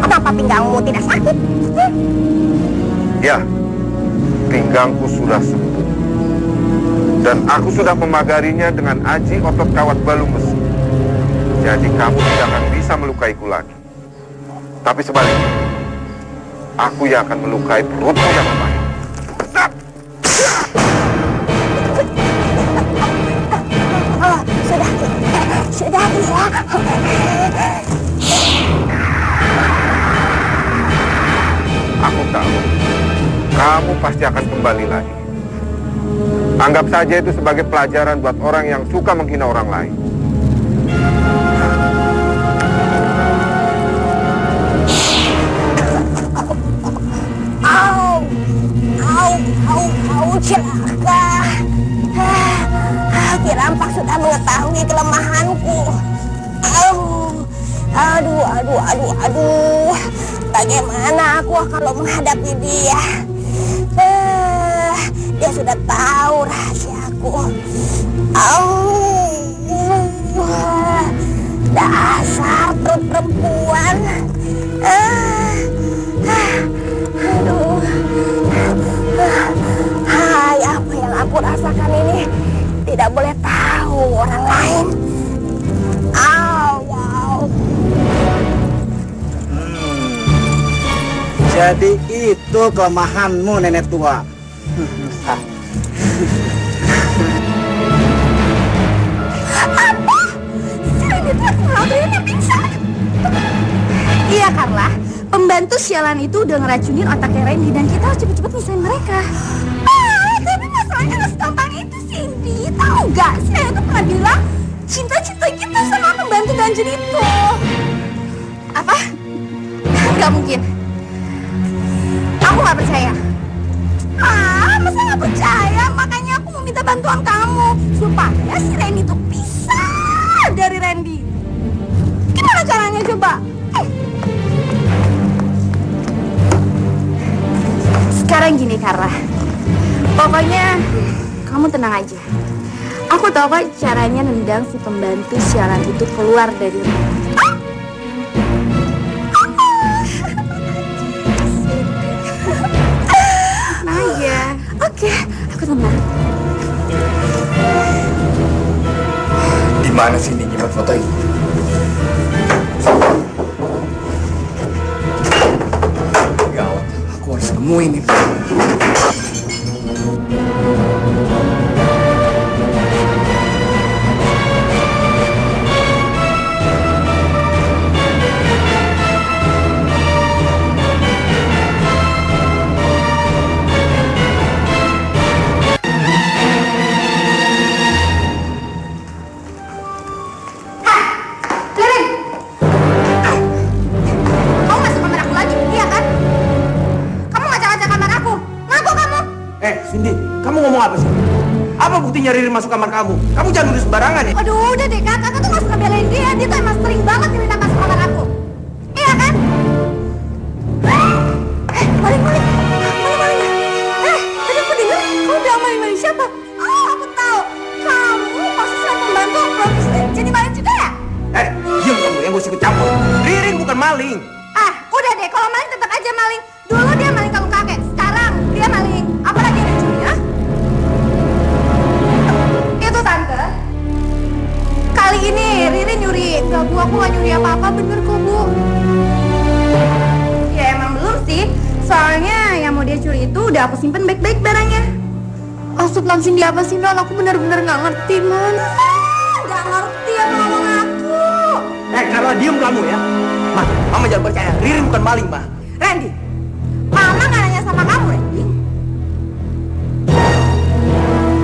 Kenapa pinggangmu tidak sakit? Ya, pinggangku sudah sembuh. Dan aku sudah memagarinya dengan aji otot kawat balu besi. Jadi kamu tidak akan bisa melukaiku lagi. Tapi sebaliknya, aku yang akan melukai perutmu yang lemah. Sudah bisa. Aku tahu, kamu pasti akan kembali lagi. Anggap saja itu sebagai pelajaran buat orang yang suka menghina orang lain. Celaka. Ki Rampak sudah mengetahui kelemahanku. Aduh. Bagaimana aku kalau menghadapi dia? Dia sudah tahu rahasiaku. Dasar perempuan. Hai, apa yang aku rasakan ini tidak boleh tahu orang lain. Jadi itu kelemahanmu, nenek tua. Apa? Ini pingsan? Iya, Carla. Pembantu sialan itu udah ngeracunin otaknya Randy dan kita harus cepet-cepet misahin mereka. Tapi masalahnya nggak segampang itu, Cindy. Tahu gak? Saya tuh pernah bilang cinta-cinta kita sama pembantu ganjen itu. Apa? Gak mungkin. Aku gak percaya. Masa nggak percaya? Makanya aku mau minta bantuan kamu supaya si Randy tuh pisah dari Randy. Gimana caranya coba? Sekarang gini, Carla. Pokoknya kamu tenang aja. Aku tahu kok caranya nendang si pembantu sialan itu keluar dari rumah. Tenang aja. Oke, aku tenang. Di mana sih ini nyimpan foto ini? Gawat, aku harus nemuin ini. Cindy, kamu ngomong apa sih? Apa buktinya Riri masuk kamar kamu? Kamu jangan nulis sembarangan ya? Aduh, udah deh, kakak tuh gak suka belain dia. Dia tuh emang sering banget Riri masuk kamar aku. Iya kan? Balik. maling. Ah, udah deh, kalau maling tetap aja maling. Dulu dia maling kalung kakek, sekarang dia maling. Apalagi yang dicuri, ya? Itu tante. Kali ini Riri nyuri. Enggak, Bu, aku gak nyuri apa-apa, bener kok, Bu. Ya emang belum sih. Soalnya yang mau dia curi itu udah aku simpen baik-baik barangnya. Maksud langsung dia apa sih, Non? Aku benar-benar nggak ngerti, Non. Nggak ngerti apa ngomong aku. Kalau diem kamu ya. Ma, Mama jangan percaya. Ririn bukan maling, Ma. Randy, Mama nggak nanya sama kamu, Randy.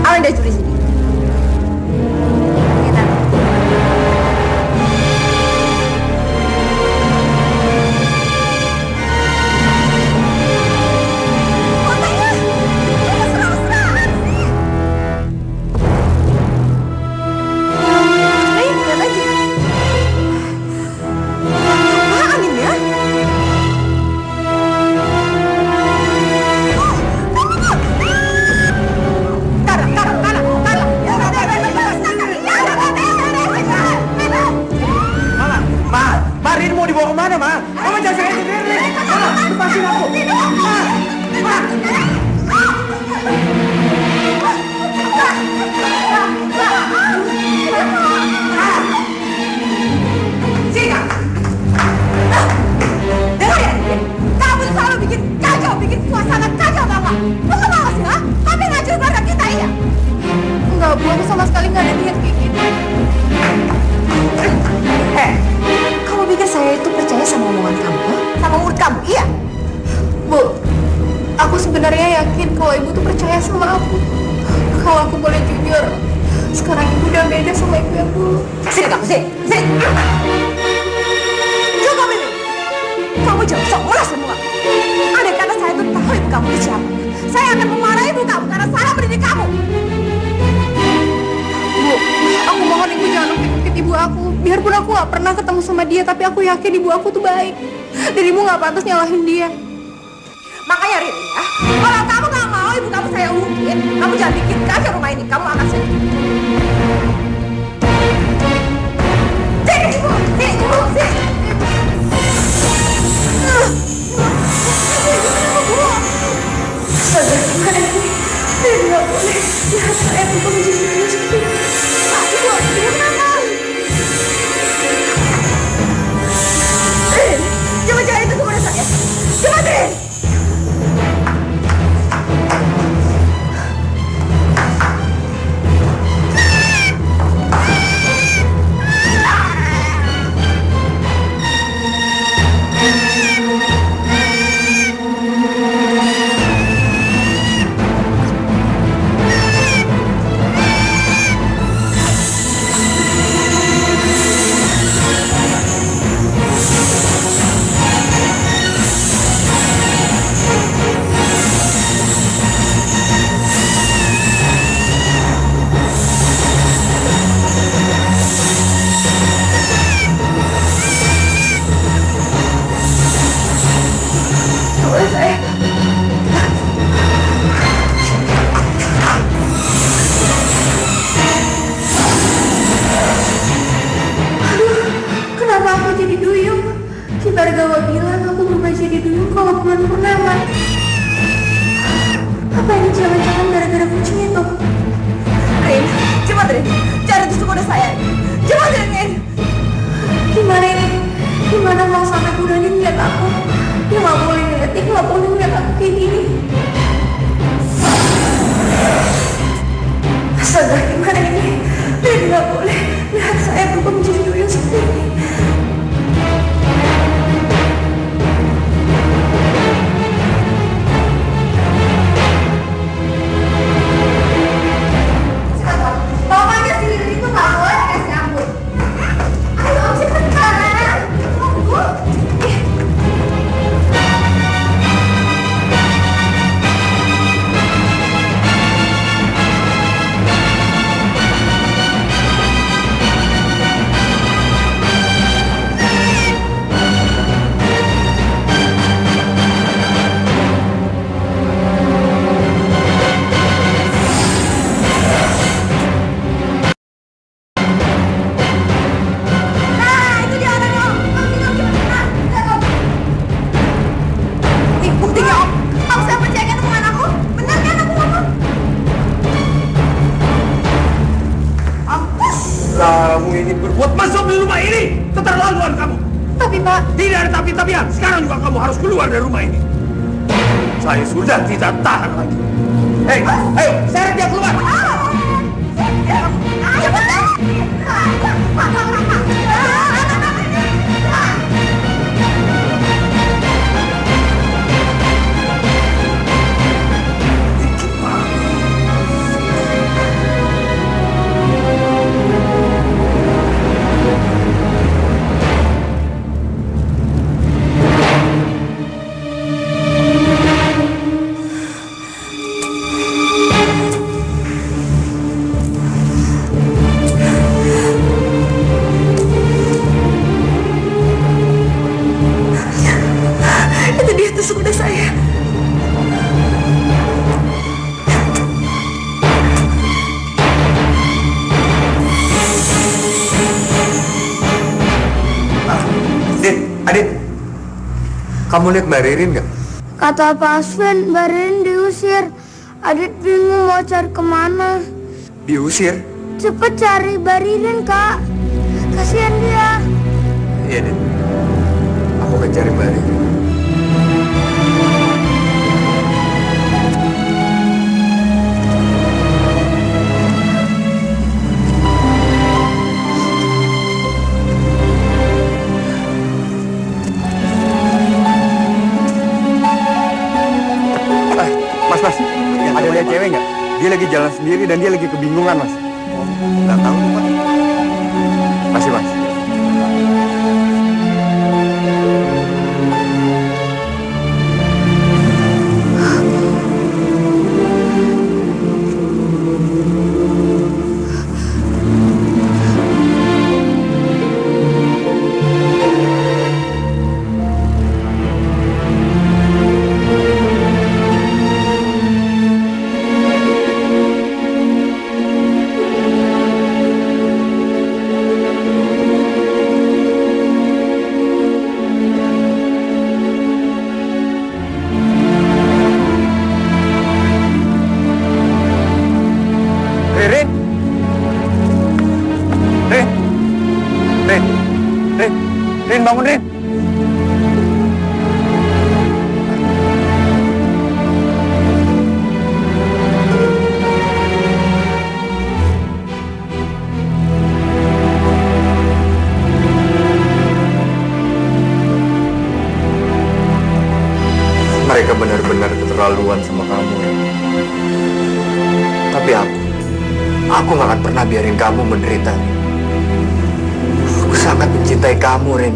Apa yang dia curi sini? Kita. Fotonya, ini mesra-mesraan sih. Nih, lihat aja. Apaan ini ya? Ma, Ririn mau dibawa kemana, Ma? Mama jangan sakit Ririn. Ma, lepasin aku. Ma. Sini, dengar ya, Ririn. Kamu tuh selalu bikin kacau, bikin suasana kacau, tau gak? Lu kenapa sih, ha? Tapi ngacur keluarga kita, iya? Enggak, Bu, aku sama sekali nggak ada niat kayak gitu. Kamu pikir saya itu percaya sama omongan kamu, ha? Sama mulut kamu, iya? Bu, aku sebenarnya yakin kalau Ibu tuh percaya sama aku. Kalau aku boleh jujur, sekarang Ibu udah beda sama Ibu yang dulu. Sini kamu, sini. Cukup ini. Kamu jangan sok melas semua. Andai kata saya tuh tahu ibu kamu itu siapa, saya akan memarahi ibu kamu karena salah mendidik kamu. Bu, aku mohon Ibu jangan ungkit-ungkit Ibu aku. Biarpun aku nggak pernah ketemu sama dia, tapi aku yakin Ibu aku tuh baik. Dan Ibu nggak pantas nyalahin dia. Makanya Riri ya, kalau kamu nggak mau ibu kamu saya ungkit, kamu jangan bikin kacau rumah ini. Kamu akan sedih. Sini ibu, sini. Saudara gimana ini? Dia nggak boleh lihat saya bukan menjadi diri sendiri. Ibu kenapa? Rin, coba jangan itu kepada saya. Coba Rin. Bargawa bilang aku berubah jadi duyung kalau bulan purnama. Apa ini jangan-jangan gara-gara kucing itu? Rin, cepat Rin, cari tusuk udah saya. Cepat Rin. Gimana ini? Gimana mau sampai Bunda Nin ngeliat aku? Dia nggak boleh ngeliat, dia nggak boleh ngeliat aku kayak gini. Astaga, gimana ini? Dia nggak boleh lihat saya berubah menjadi duyung seperti ini. Pokoknya si Riri itu nggak boleh dikasih ampun. Ayo cepetan. Tunggu. buat masuk di rumah ini. Keterlaluan kamu. Tapi Pak, Tidak ada tapi-tapian. Sekarang juga kamu harus keluar dari rumah ini. Saya sudah tidak tahan lagi. Hei, ayo, seret dia keluar. itu dia tusuk kuda saya. Adit, kamu lihat Mbak Ririn nggak? Kata Pak Asven, Mbak Ririn diusir. Adit bingung mau cari kemana. Diusir? Cepet cari Mbak Ririn, Kak. Kasihan dia. Iya, Dit. Aku akan cari Mbak Ririn. Mas, ada lihat cewek nggak? Dia lagi jalan sendiri dan dia lagi kebingungan, Mas. Nggak tahu, Pak. Masih, Mas. Rin, bangun, Rin. Mereka benar-benar keterlaluan sama kamu, Rin. Tapi aku nggak akan pernah biarin kamu menderita, Rin. Aku sangat mencintai kamu, Rin.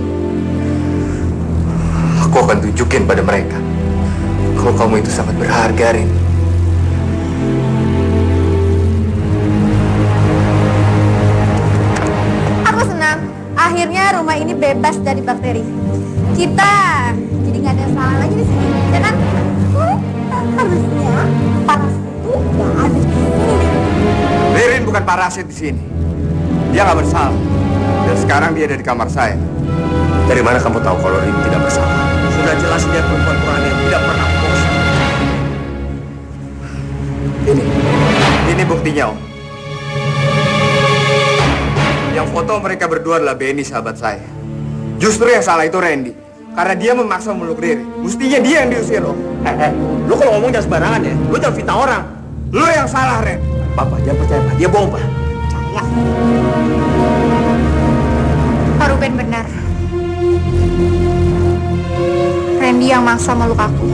Aku akan tunjukin pada mereka kalau kamu itu sangat berharga, Rin. Aku senang. Akhirnya rumah ini bebas dari bakteri. Kita jadi nggak ada yang salah lagi di sini, ya kan? Harusnya paras itu nggak ada di sini. Ririn bukan parasit di sini. Dia nggak bersalah. Dan sekarang dia ada di kamar saya. Dari mana kamu tahu kalau Rin tidak bersalah? Sudah jelas dia perempuan kurang yang tidak pernah bosan. Ini buktinya, Om. Yang foto mereka berdua adalah Benny, sahabat saya. Justru yang salah itu Randy. Karena dia memaksa meluk Riri. Mestinya dia yang diusir, Om. Lu kalau ngomong jangan sembarangan ya. Lu jangan fitnah orang. Lu yang salah, Ren. Papa, jangan percaya, Pak. Dia bohong, Pak. Pak Ruben benar. Randy yang maksa meluk aku.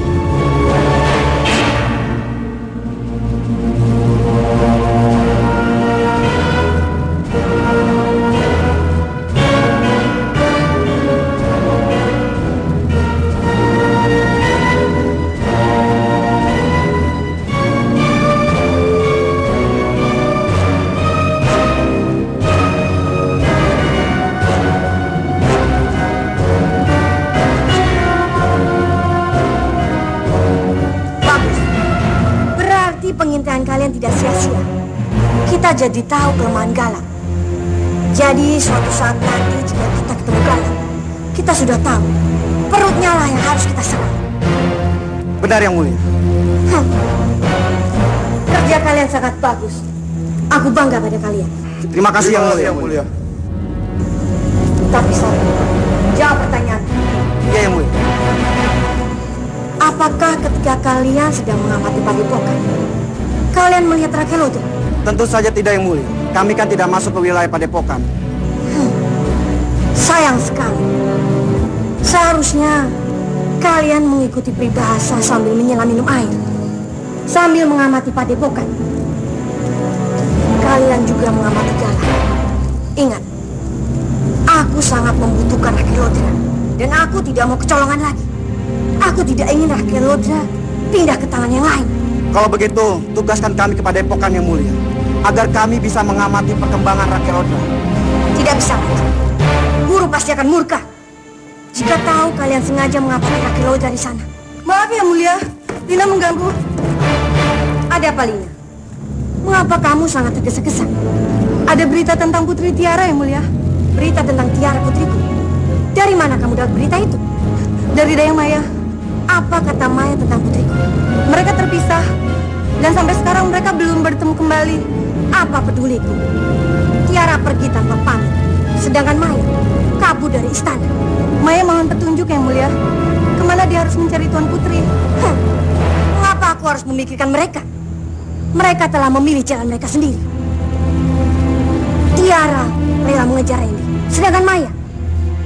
Pengintaian kalian tidak sia-sia. Kita jadi tahu kelemahan Galak. Jadi suatu saat nanti jika kita ketemu Galak, kita sudah tahu perutnya lah yang harus kita serang. Benar, Yang Mulia. Kerja kalian sangat bagus. Aku bangga pada kalian. Terima kasih, Yang Mulia. Tapi saya jawab pertanyaan. Iya, Yang Mulia. Apakah ketika kalian sedang mengamati padepokan, kalian melihat Rakelodra? Tentu saja tidak, Yang Mulia. Kami kan tidak masuk ke wilayah padepokan. Sayang sekali. Seharusnya kalian mengikuti peribahasa sambil menyelam minum air, sambil mengamati padepokan. Kalian juga mengamati jalan. Ingat, aku sangat membutuhkan Rakelodra, dan aku tidak mau kecolongan lagi. Aku tidak ingin Rakelodra pindah ke tangan yang lain. Kalau begitu, tugaskan kami ke padepokan, Yang Mulia, agar kami bisa mengamati perkembangan Rakelodra. Tidak bisa, Raja. Guru pasti akan murka jika tahu kalian sengaja mengamati Rakelodra di sana. Maaf ya Mulia, Lina mengganggu. Ada apa, Lina? Mengapa kamu sangat tergesa-gesa? Ada berita tentang Putri Tiara ya Mulia. Berita tentang Tiara putriku. Dari mana kamu dapat berita itu? Dari Dayang Maya. Apa kata Maya tentang putriku? Mereka terpisah. Dan sampai sekarang mereka belum bertemu kembali. Apa peduliku? Tiara pergi tanpa pamit, sedangkan Maya kabur dari istana. Maya mohon petunjuk yang Mulia. Kemana dia harus mencari Tuan Putri? Mengapa aku harus memikirkan mereka? Mereka telah memilih jalan mereka sendiri. Tiara rela mengejar Randy, sedangkan Maya,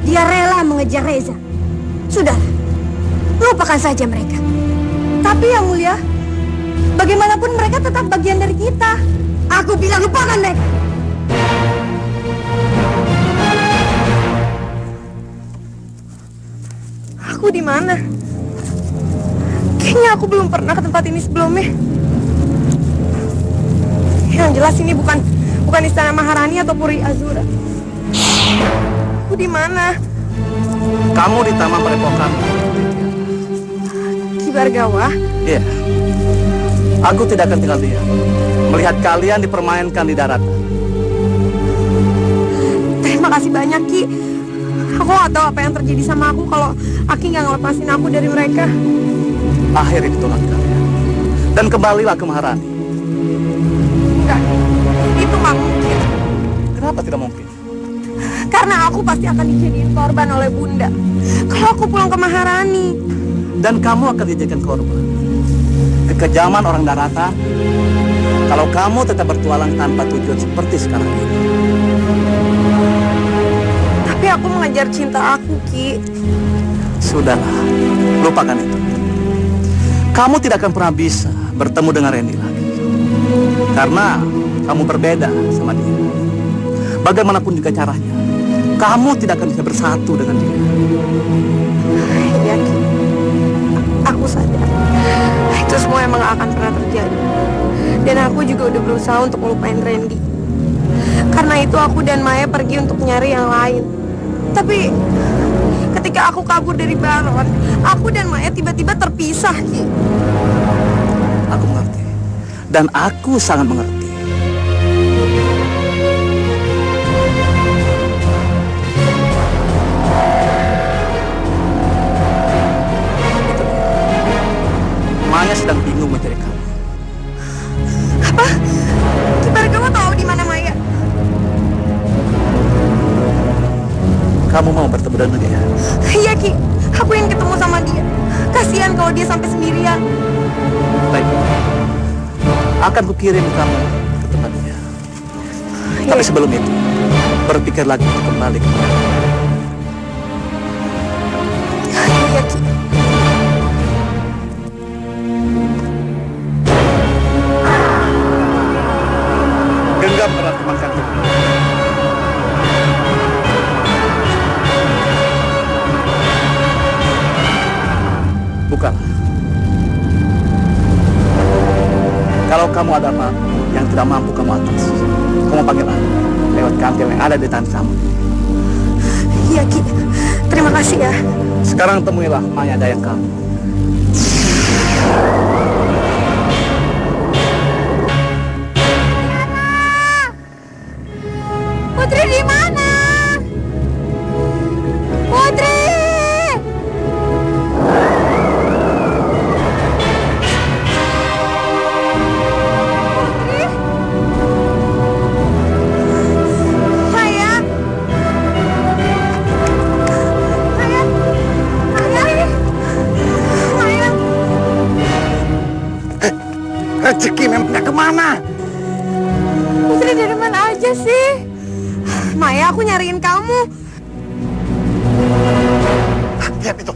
dia rela mengejar Reza. Sudahlah, lupakan saja mereka. Tapi yang Mulia, bagaimanapun mereka tetap bagian dari kita. Aku bilang lupakan mereka. Aku di mana? Kayaknya aku belum pernah ke tempat ini sebelumnya. Yang jelas ini bukan istana Maharani atau Puri Azura. Aku di mana? Kamu di Taman Padepokan. Ki Bargawa? Iya. Aku tidak akan tinggal diam melihat kalian dipermainkan di daratan. Terima kasih banyak, Ki. Aku gak tahu apa yang terjadi sama aku kalau Aki gak ngelepasin aku dari mereka. Akhiri pertunangan kalian. Dan kembalilah ke Maharani. Enggak, itu gak mungkin. Kenapa tidak mungkin? Karena aku pasti akan dijadiin korban oleh Bunda kalau aku pulang ke Maharani. Dan kamu akan dijadikan korban kekejaman orang daratan kalau kamu tetap bertualang tanpa tujuan seperti sekarang ini. Tapi aku mengejar cinta aku, Ki. Sudahlah, lupakan itu. Kamu tidak akan pernah bisa bertemu dengan Randy lagi. Karena kamu berbeda sama dia. Bagaimanapun juga caranya, kamu tidak akan bisa bersatu dengan dia. Iya, Ki. Aku sadar. Itu semua emang gak akan pernah terjadi. Dan aku juga udah berusaha untuk melupain Randy. Karena itu aku dan Maya pergi untuk nyari yang lain. Tapi ketika aku kabur dari Baron, aku dan Maya tiba-tiba terpisah, Ki. Aku mengerti. Dan aku sangat mengerti. Maya sedang bingung mencari kamu. Apa? Gimana kamu tahu di mana Maya? Kamu mau bertemu dengan dia? Iya, Ki. Aku ingin ketemu sama dia. Kasihan kalau dia sampai sendirian. Baik. Akan kukirim kamu ke tempat dia. Tapi sebelum itu, berpikir lagi untuk kembali ke Maya. Iya, Ki. Genggam erat makan kita. Bukalah. Kalau kamu ada apa yang tidak mampu kamu atas, kamu panggil aku lewat kantil yang ada di tangan kamu. Iya, Ki. Terima kasih ya. Sekarang temuilah Maya Dayang kamu. Putri di mana? Putri! Putri? Maya? Rezeki memang gak kemana. Putri dari mana aja sih? Maya, aku nyariin kamu. Lihat itu.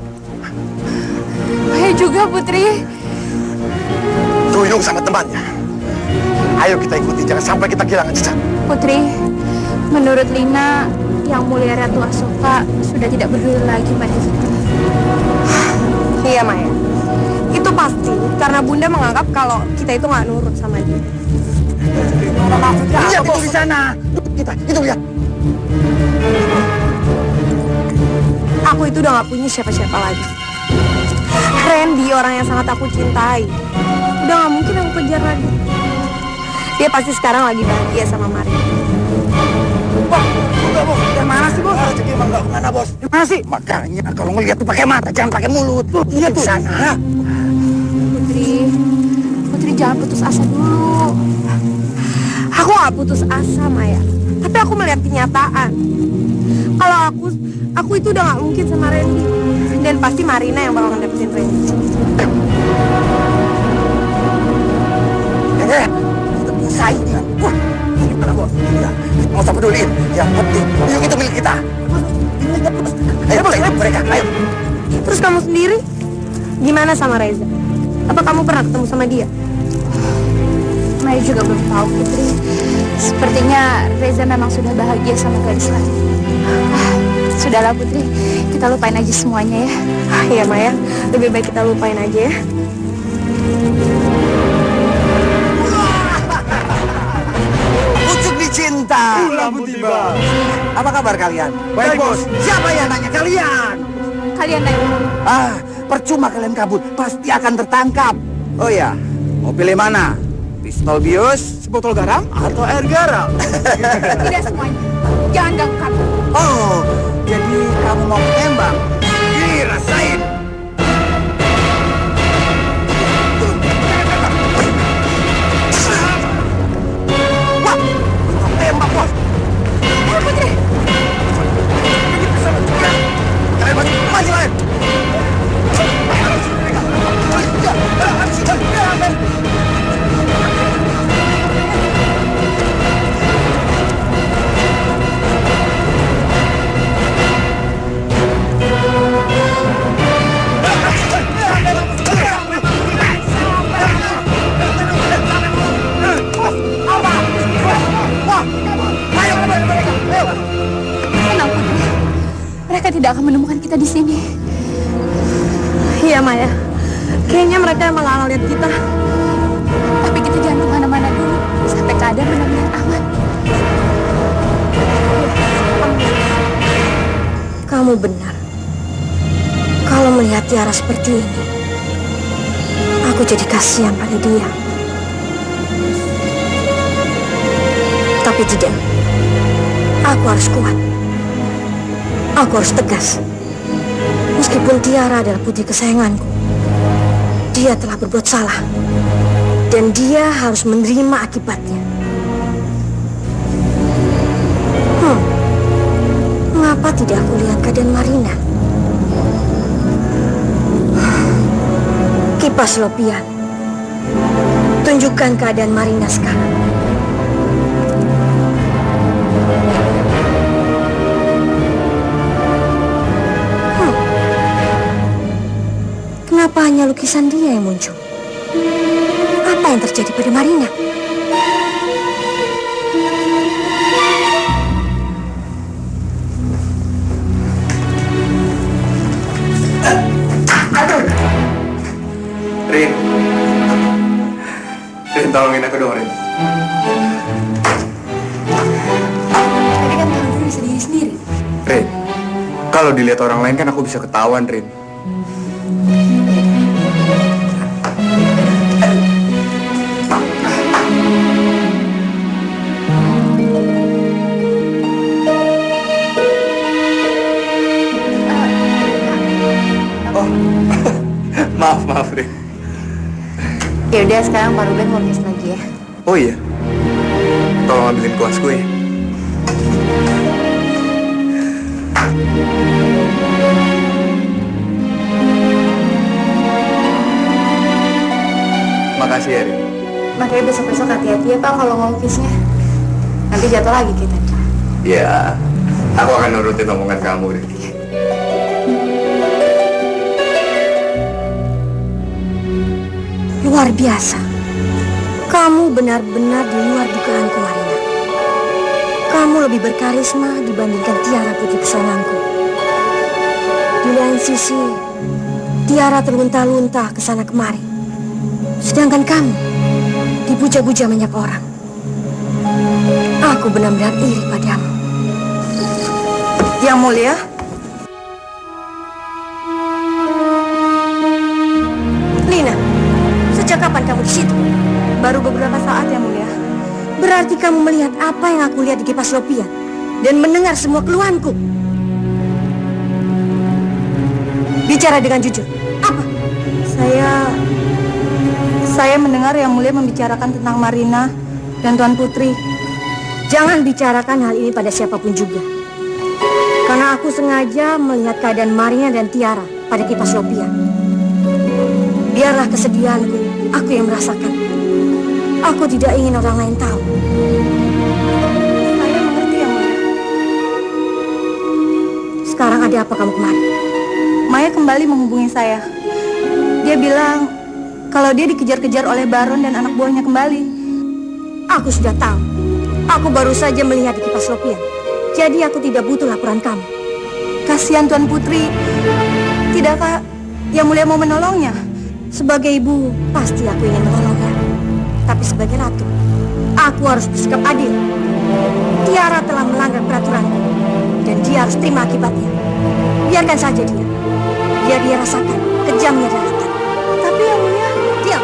Maya juga, Putri. Duyung sama temannya. Ayo kita ikuti, jangan sampai kita kehilangan jejak. Putri, menurut Lina, Yang Mulia Ratu Asoka sudah tidak peduli lagi pada kita. Iya, Maya. Itu pasti karena Bunda menganggap kalau kita itu nggak nurut sama dia. Lihat itu di sana. Kita, itu lihat. Aku itu udah nggak punya siapa-siapa lagi. Randy, orang yang sangat aku cintai, udah nggak mungkin aku kejar lagi. Dia pasti sekarang lagi bahagia sama Maria. Bos, udah bos. Yang mana sih bos? Rezeki emang gak kemana bos. Yang mana sih? Makanya kalau ngeliat tuh pakai mata, jangan pakai mulut. Iya tuh. Sana. Putri jangan putus asa dulu. Aku nggak putus asa, Maya. Tapi aku melihat kenyataan. Kalau aku itu udah nggak mungkin sama Randy. Dan pasti Marina yang bakal ngedapetin Randy. Kita punya saingan. Wah, ini mana bos? Ya, kita nggak usah peduliin. Yang penting, Duyung itu milik kita. Ayo, boleh mereka, ayo. Terus kamu sendiri, gimana sama Reza? Apa kamu pernah ketemu sama dia? Maya juga belum tahu, Putri. Sepertinya Reza memang sudah bahagia sama gadis lain. Sudahlah, Putri. Kita lupain aja semuanya ya. Iya, Maya. Lebih baik kita lupain aja ya. Ucuk dicinta. Bulan tiba. Apa kabar kalian? Baik bos. Siapa yang nanya kalian? Kalian nanya. Percuma kalian kabur, pasti akan tertangkap. Oh ya, mau pilih mana? Pistol bius, sebotol garam, atau air garam? Tidak semuanya. Jangan ganggu kami. Oh, jadi kamu mau menembak? Rasain. Wah, tembak bos. Ayo, Putri. Kalian maju lain. Tenang, Putri. Mereka tidak akan menemukan kita di sini. Iya, Maya. Kayaknya mereka emang nggak ngeliat kita. Tapi kita jangan kemana-mana dulu sampai keadaan benar-benar aman. Kamu benar. Kalau melihat Tiara seperti ini, aku jadi kasihan pada dia. Tapi tidak. Aku harus kuat. Aku harus tegas. Meskipun Tiara adalah putri kesayanganku, dia telah berbuat salah. Dan dia harus menerima akibatnya. Mengapa tidak aku lihat keadaan Marina? Kipas Lopian, tunjukkan keadaan Marina sekarang. Kenapa hanya lukisan dia yang muncul? Apa yang terjadi pada Marina? Rin, tolongin aku dong, Rin. Tadi kan kamu bisa diri sendiri. Rin, kalau dilihat orang lain kan aku bisa ketahuan, Rin. Oh, maaf, Rin. Ya udah, sekarang Pak Ruben lukis lagi ya. Oh iya, tolong ambilin kuasku ya. Makasih ya, Rin. Makanya besok-besok hati-hati ya Pak kalau ngelukisnya. Nanti jatuh lagi kita. Ya, aku akan nurutin omongan kamu, Riri. Luar biasa. Kamu benar-benar di luar dugaanku, Marina. Kamu lebih berkarisma dibandingkan Tiara putri pesonanku. Di lain sisi, Tiara terlunta-lunta ke sana kemari. Sedangkan kamu dipuja-puja banyak orang. Aku benar-benar iri padamu. Yang Mulia, Lina, sejak kapan kamu di situ? baru beberapa saat Yang Mulia. Berarti kamu melihat apa yang aku lihat di kipas Lopian dan mendengar semua keluhanku. Bicara dengan jujur. Apa? Saya mendengar Yang Mulia membicarakan tentang Marina dan Tuan Putri. Jangan bicarakan hal ini pada siapapun juga. Karena aku sengaja melihat keadaan Marina dan Tiara pada kipas Lopian. Biarlah kesedihanku, aku yang merasakan. Aku tidak ingin orang lain tahu. Saya mengerti Yang Mulia. Sekarang ada apa kamu kemari? Maya kembali menghubungi saya. Dia bilang kalau dia dikejar-kejar oleh Baron dan anak buahnya kembali. Aku sudah tahu. Aku baru saja melihat di kipas Lopian. Jadi aku tidak butuh laporan kamu. Kasihan Tuan Putri. Tidakkah Yang Mulia mau menolongnya? Sebagai ibu, pasti aku ingin menolongnya. Tapi sebagai ratu, aku harus bersikap adil. Tiara telah melanggar peraturan dan dia harus terima akibatnya. Biarkan saja dia. Biar dia rasakan kejamnya daratan. Tapi Yang Mulia, diam.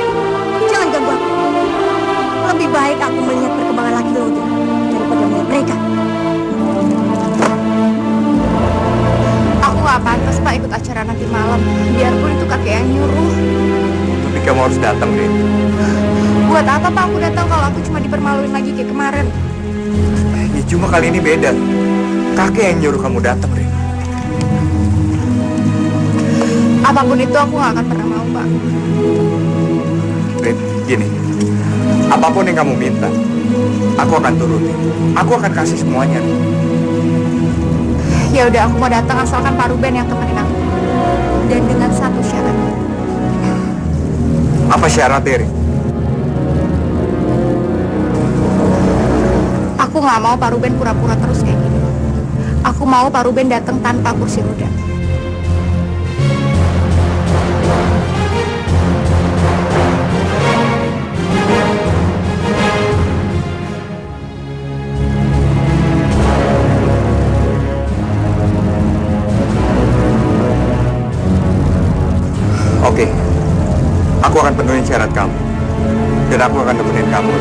Jangan ganggu aku. Lebih baik aku melihat perkembangan laki Loda daripada melihat mereka. Aku gak pantas Pak ikut acara nanti malam. Biarpun itu kakek yang nyuruh. Tapi kamu harus datang, Riri. Buat apa Pak aku datang kalau aku cuma dipermaluin lagi kayak kemarin? Ya cuma kali ini beda. Kakek yang nyuruh kamu datang, Riri. Apapun itu aku gak akan pernah mau Pak. Rin, gini. Apapun yang kamu minta, aku akan turutin. Aku akan kasih semuanya, Rin. Ya udah aku mau datang asalkan Pak Ruben yang temenin aku. Dan dengan satu syarat. Apa syaratnya, Rin? Aku gak mau Pak Ruben pura-pura terus kayak gini. Aku mau Pak Ruben datang tanpa kursi roda. Oke, aku akan penuhin syarat kamu. Dan aku akan nemenin kamu.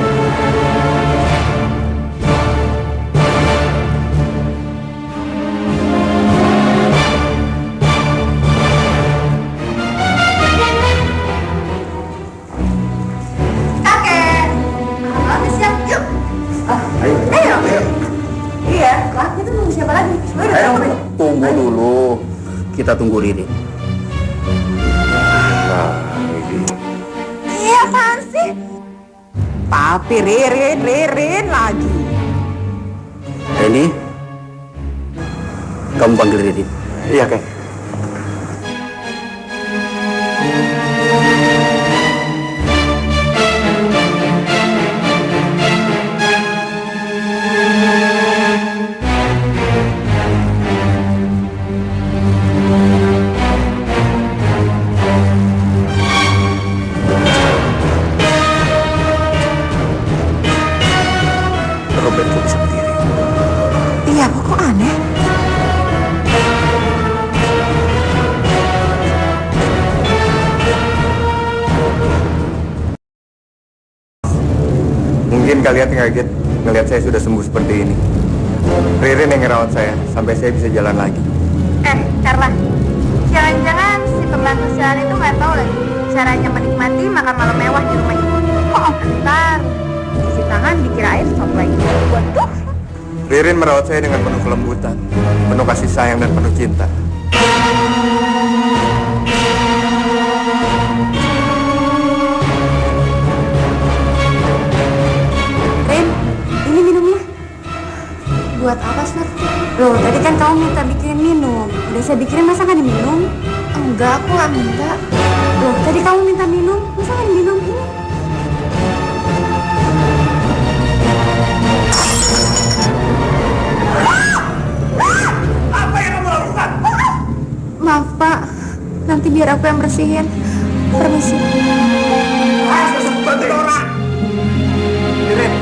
Tunggu dulu. Kita tunggu Riri. Iya apaan sih? Papi Ririn lagi. Randy, kamu panggil Riri. Iya, Kek. Robert kok bisa berdiri? Iya kok aneh. Mungkin kalian kaget ngelihat saya sudah sembuh seperti ini. Ririn yang ngerawat saya sampai saya bisa jalan lagi. Carla, jangan-jangan si pembantu siaran itu nggak tahu lagi caranya menikmati makan malam mewah di rumah ibu. Ntar cuci tangan dikirain sop lagi. Waduh. Ririn merawat saya dengan penuh kelembutan, penuh kasih sayang dan penuh cinta. Loh, tadi kan kamu minta bikinin minum. Udah saya bikinin, masa nggak diminum? Enggak, aku nggak minta. Loh, tadi kamu minta minum, masa nggak diminum? Ini. Apa yang kamu lakukan? Maaf, Pak. Nanti biar aku yang bersihin. Permisi. Ayo, bantu orang. Ririn.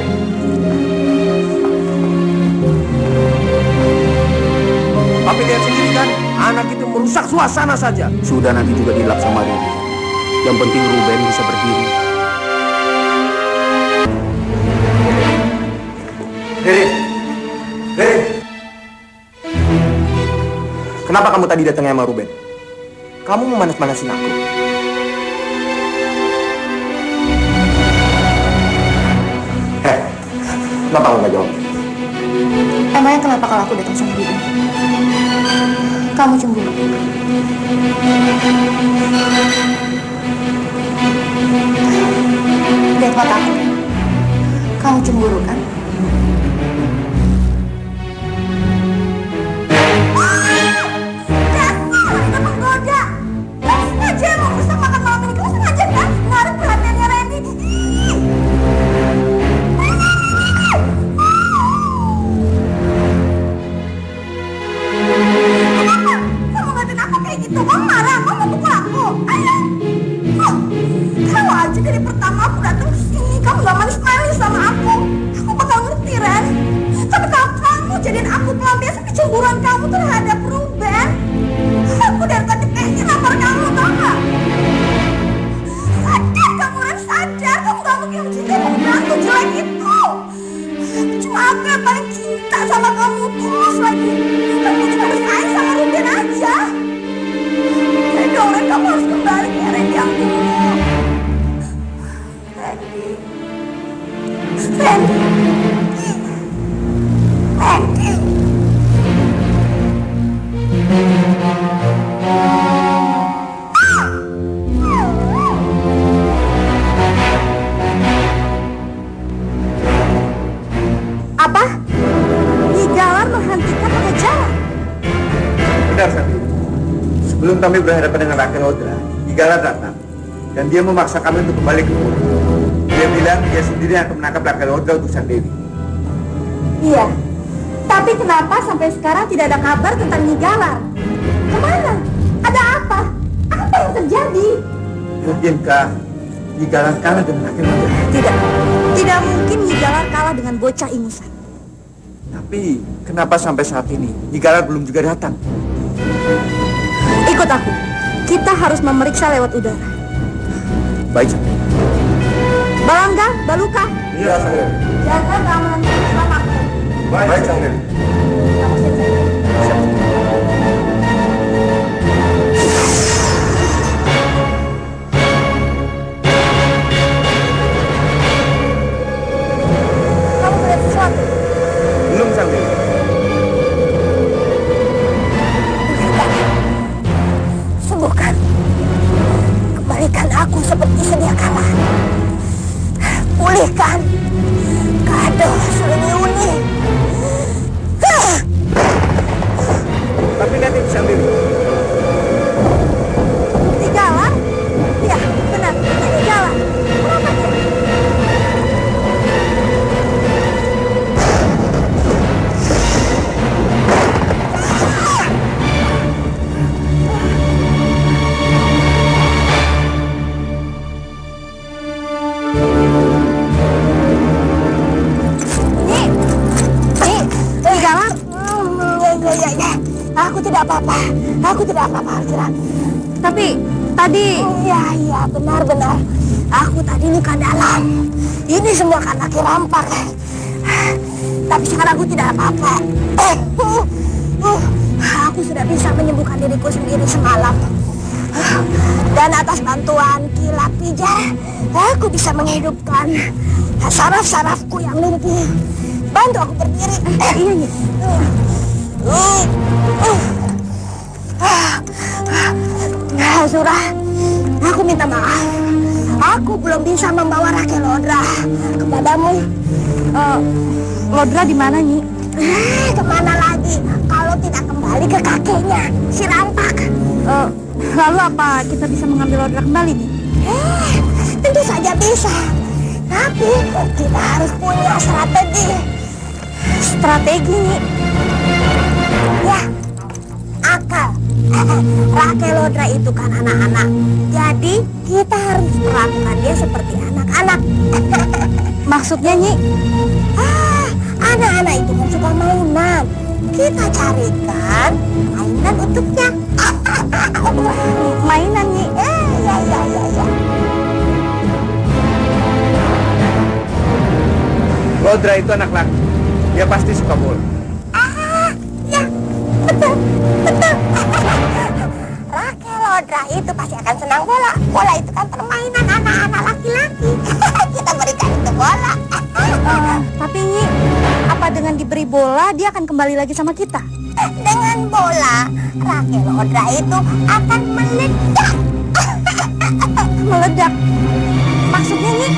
Papi lihat sendiri kan, anak itu merusak suasana saja. Sudah, nanti juga dilap sama Ririn. Yang penting Ruben bisa berdiri. Ririn. Ririn. Kenapa kamu tadi datangnya sama Ruben? Kamu memanas-manasin aku. Kenapa kamu gak jawab? Emangnya kenapa kalau aku datang sama dia? Kamu cemburu? Lihat mataku. Kamu cemburu kan? Sebelum kami berhadapan dengan Rakelodra, Igala datang dan dia memaksa kami untuk kembali ke rumah. Dia bilang dia sendiri yang akan menangkap Rakelodra utusan Dewi. Iya, tapi kenapa sampai sekarang tidak ada kabar tentang Nyi Galar? Kemana? Ada apa? Apa yang terjadi? Mungkinkah Nyi Galar kalah dengan Rakelodra? Tidak mungkin Nyi Galar kalah dengan bocah ingusan. Tapi kenapa sampai saat ini Nyi Galar belum juga datang? Ikut aku. Kita harus memeriksa lewat udara. Baik, Sangir. Balangga, Baluka. Iya, Sangir. Jaga keamanan selama aku. Baik, Sangir. Kamu melihat sesuatu? Belum, Sangir. Sembuhkan. Kembalikan aku seperti sedia kala. Pulihkan kado Suliuni. Tapi nanti Sangir. Nyi Galar? Ya, benar. Nyi Galar. Kenapa dia? Aku tidak apa-apa. Aku tidak apa-apa, Arjuna. Tapi tadi... Iya, benar-benar. Aku tadi luka dalam. Ini semua karena Kirampak. Tapi sekarang aku tidak apa-apa. Aku sudah bisa menyembuhkan diriku sendiri semalam. Dan atas bantuan Kilat Pijar, aku bisa menghidupkan saraf-sarafku yang lumpuh. Bantu aku berdiri. Iya. Surah, aku minta maaf. Aku belum bisa membawa Rakelodra kepadamu. Lodra di mana, Nyi? Kemana lagi? tidak kembali ke kakeknya, si rampak. Lalu apa kita bisa mengambil Lodra kembali nih? Tentu saja bisa. Tapi kita harus punya strategi. Strategi nih. Ya, akal. Rakel Lodra itu kan anak-anak. Jadi kita harus perlakukan dia seperti anak-anak. Maksudnya Nyi? Anak-anak itu kan suka mainan. Kita carikan mainan untuknya. Mainan Nyi? Ya. Lodra itu anak laki. Dia pasti suka bola. Ya, betul. Rakel Lodra itu pasti akan senang bola. Bola itu kan permainan anak-anak laki-laki. Kita berikan itu bola. Tapi Nyi, apa dengan diberi bola dia akan kembali lagi sama kita? Dengan bola, Rakel Lodra itu akan meledak. Meledak? Maksudnya Nyi?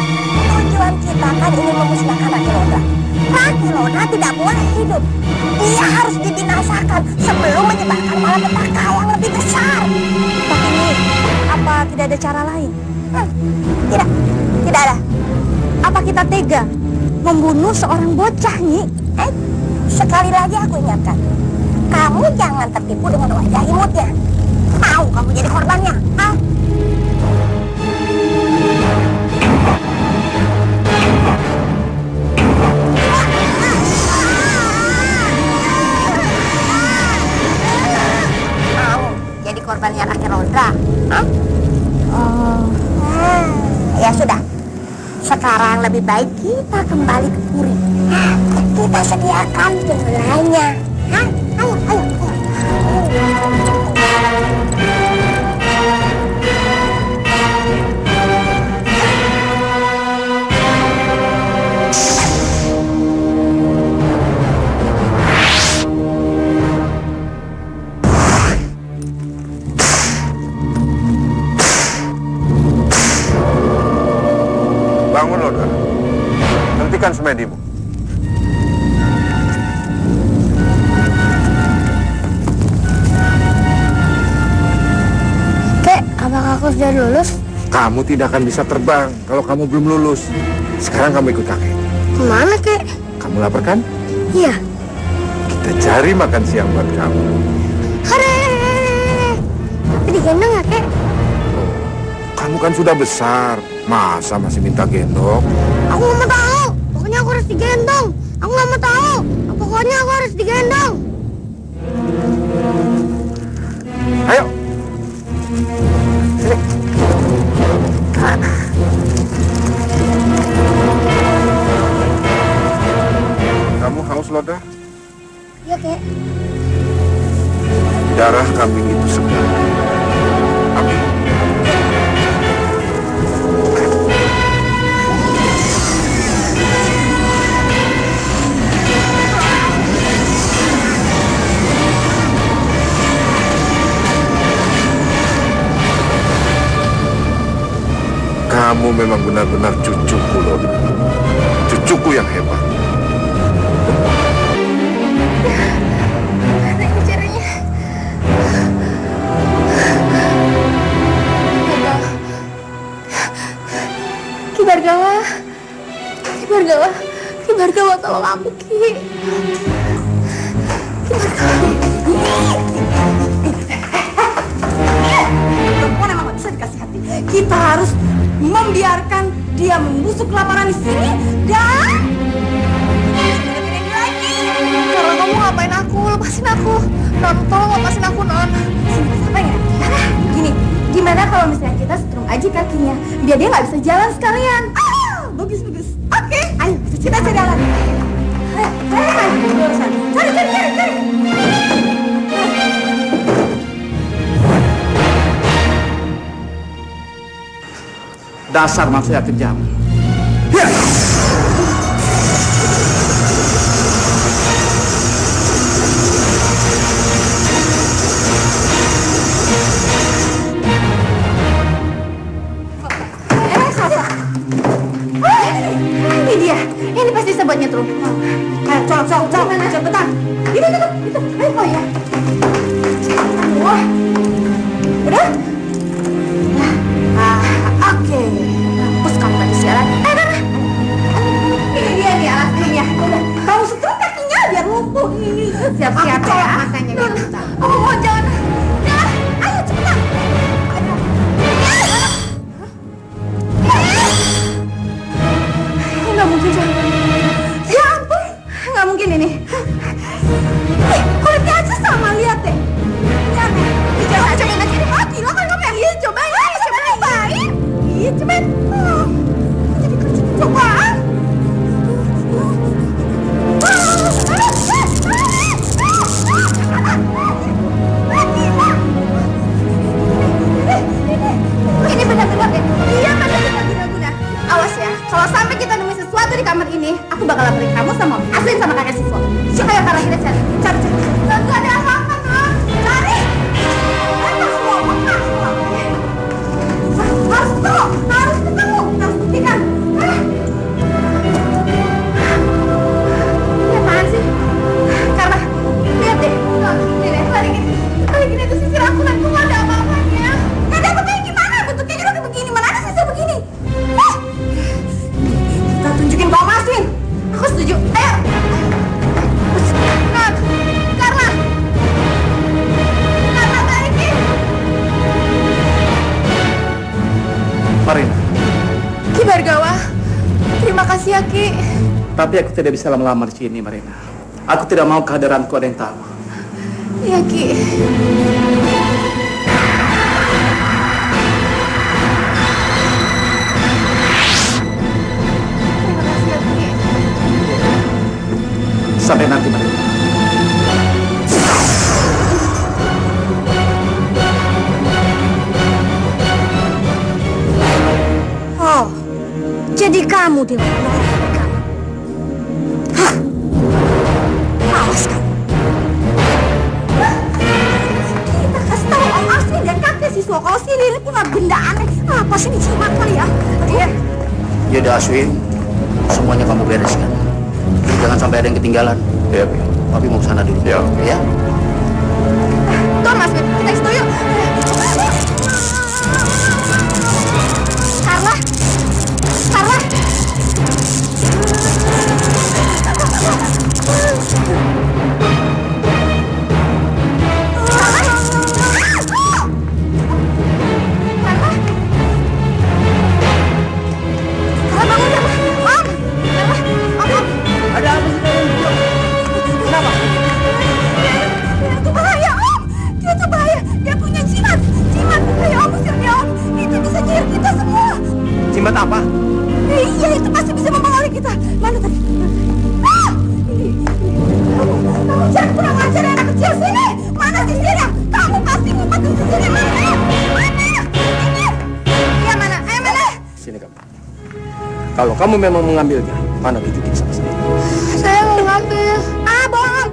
Tujuan kita kan ingin memusnahkan Rakel Lodra. Rakel Lodra tidak boleh hidup. Dia harus dibinasakan sebelum menyebarkan malapetaka yang lebih besar. Tapi Nyi, apa tidak ada cara lain? Tidak ada. Apa kita tega membunuh seorang bocah, Nyi? Sekali lagi aku ingatkan, kamu jangan tertipu dengan wajah imutnya. Tahu kamu jadi korbannya. Kamu jadi korbannya Rakel Lodra. Ya sudah. Sekarang lebih baik kita kembali ke Puri. Kita sediakan kedelainya. Ayo. Bangun, Lodra. Hentikan semedimu. Kek, apakah aku sudah lulus? Kamu tidak akan bisa terbang kalau kamu belum lulus. Sekarang kamu ikut kakek. Kemana, Kek? Kamu lapar kan? Iya. Kita cari makan siang buat kamu. Hore! Tapi digendong ya, Kek? Kamu kan sudah besar. Masa masih minta gendong? Aku nggak mau tahu. Pokoknya aku harus digendong. Aku nggak mau tahu. Pokoknya aku harus digendong. Ayo. Sini. Kamu haus, Lodra? Iya, Kek. Darah kambing itu segar. Ambil. Kamu memang benar-benar cucuku, Lodra. Cucuku yang hebat. Gimana caranya? Ki Bhargawa, tolong aku, Ki. Perempuan emang gak bisa dikasih hati. Kita harus membiarkan dia membusuk kelaparan di sini dan Karena kamu ngapain aku? Lepasin aku. Non, tolong lepasin aku, Non. sini apa ya? Gini, gimana kalau misalnya kita setrum aja kakinya, biar dia nggak bisa jalan sekalian. Bagus. Oke, ayo kita cari alat. Cari. Dasar manusia kejam. Ini dia. Ini pasti bisa buat nyetrum. Ayo, colok, cepetan. Itu. Ayo, oh ya. Wah. Udah? Oke. Terus kamu tadi siaran. Ini dia nih alatnya. Kamu setrum kakinya biar lumpuh. Siap-siap ya. Matanya kita. Oh, jangan. Ayo, cepetan. Nggak mungkin, Jon. Ya ampun, nggak mungkin ini. Kulitnya aja sama, lihat deh. Jangan cobain aja deh. Gila kan kamu ya? Iya, cobain. Iya, cobain. Jadi kerja cobaan. Ini benar-benar deh. Iya, benar-benar guna-guna. Awas ya, kalau sampai kita nemuin sesuatu di kamar ini, aku bakal laporin kamu sama Aslin sama kakek siswa. Siapa yang parah kita cari? Nggak ada apa-apa, Kak. Cari. Harus ketemu. Harus buktikan. Ini apaan sih? Karena, lihat deh. Nih, balik gini tuh sisir aku dan kok nggak ada apa-apanya. Nggak ada apa-apa gimana? Bentuknya juga kayak begini. Mana ada sisir begini? Kita tunjukin Bang Aslin. Aku setuju. Ayo. Nah, Carla, balikin. Marina, Ki Bargawa, terima kasih ya Ki. tapi aku tidak bisa lama-lama di sini, Marina. Aku tidak mau kehadiranku ada yang tahu. Iya Ki. Terima kasih ya Ki. Sampai nanti, Marina. Oh, jadi kamu Dewa Loka. Hah? Awas kamu. Kita kasih tahu Om Aslin dan kakek siswa kalau si Lili punya benda aneh. Apa sih dicimak kali ya? Iya. Ya udah, Aswin. Semuanya kamu bereskan. Jangan sampai ada yang ketinggalan. Ya, Papi mau ke sana dulu. Ya. Tuh Mas, kita ke situ yuk. Carla. Ada apa sih kalian berdua? Kenapa? Itu bahaya Om. Dia tuh bahaya. Dia punya jimat. Ayo Om, usir dia Om. Itu bisa nyihir kita semua. Jimat apa? Iya, itu pasti bisa mempengaruhi kita. Mana tadi? Ini. Kamu jangan kurang ajar ya, anak kecil sini. Mana sisirnya? Kamu pasti ngumpetin sisirnya. Mana? Ini. Iya mana? Ayo mana? Sini kamu. Kalau kamu memang mengambilnya, mana tunjukin sama saya. Saya mau ngambil. Bohong.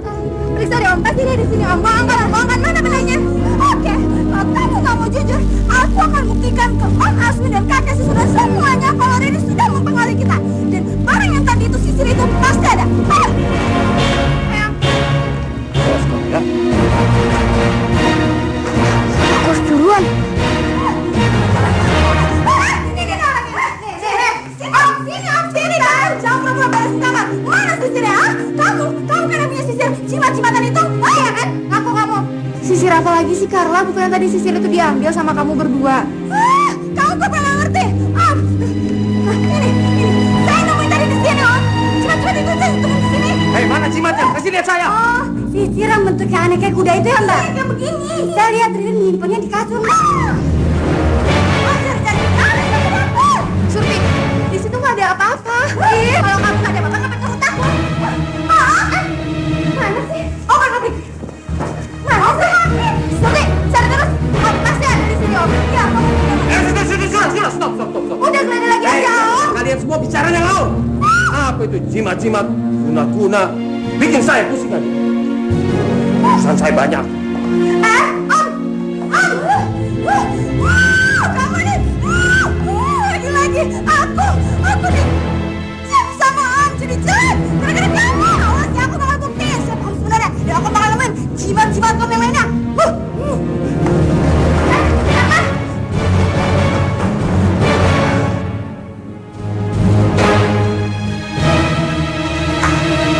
Periksa deh Om, pasti dia di sini Om. Bohong kan? Mana bendanya? Oke, kalau kamu nggak mau jujur, aku akan buktikan ke Om Aslin dan kakek siswa dan semuanya kalau Reni sudah mempengaruhi kita. Dan barang yang tadi itu sisir itu pasti ada. Ayo. Awas kamu ya. Aku harus duluan. Ini dia orangnya. Sini Om. Jangan pura-pura beresin kamar. Mana sisirnya? Kamu kan yang punya sisir jimat-jimatan itu? Iya kan? Ngaku kamu. Sisir apa lagi sih Carla? Bukannya tadi sisir itu diambil sama kamu berdua. Kamu kok nggak ngerti? Om. Ini. Saya nemuin tadi di sini Om. Jimat-jimat itu saya temuin di sini. Hei, mana jimatnya? Kasih lihat saya. Oh, sisir yang bentuknya aneh kayak kuda itu ya Mbak? Kayak begini. Saya lihat Rin nyimpennya di kasur. Cari. Surti, di situ nggak ada apa-apa. Kalau kamu nggak ada apa-apa, ngapain kamu takut? Mana sih? Oh, kan Pabrik. Mana sih? Surti, cari terus. Om, pasti ada di sini Om. Ya, kamu. Stop. Udah geledah lagi aja Om. Kalian semua bicara yang laut. Apa itu jimat-jimat, guna-guna, bikin saya pusing aja. Urusan saya banyak. Om. Kamu nih. Lagi. Aku nih. Sama Om. jahat. Gara-gara kamu. Awas ya, aku bakal buktiin siapa kamu sebenarnya. Dan aku bakal nemuin jimat-jimat kamu yang lainnya.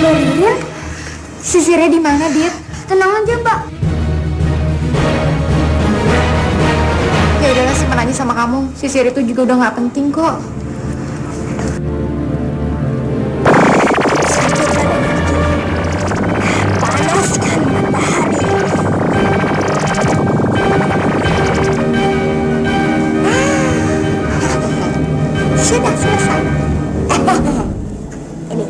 Ririn, sisirnya di mana, Dit? Tenang aja, Mbak. Ya udahlah, simpan aja sama kamu. Sisir itu juga udah nggak penting kok. Panaskan matahari. Sudah selesai. Ini,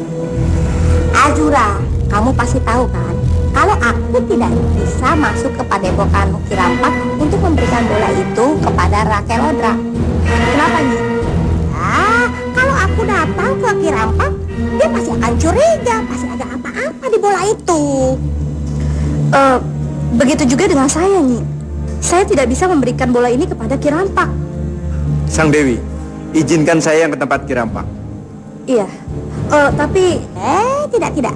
Azura, kamu pasti tahu kan, kalau aku tidak bisa masuk ke padepokan Kirampak untuk memberikan bola itu kepada Rakelodra. Kenapa nih? Kalau aku datang ke Kirampak, dia pasti akan curiga, pasti ada apa-apa di bola itu. Begitu juga dengan saya, Nyi. Saya tidak bisa memberikan bola ini kepada Kirampak. Sang Dewi, izinkan saya yang ke tempat Kirampak. Iya. Tapi Tidak.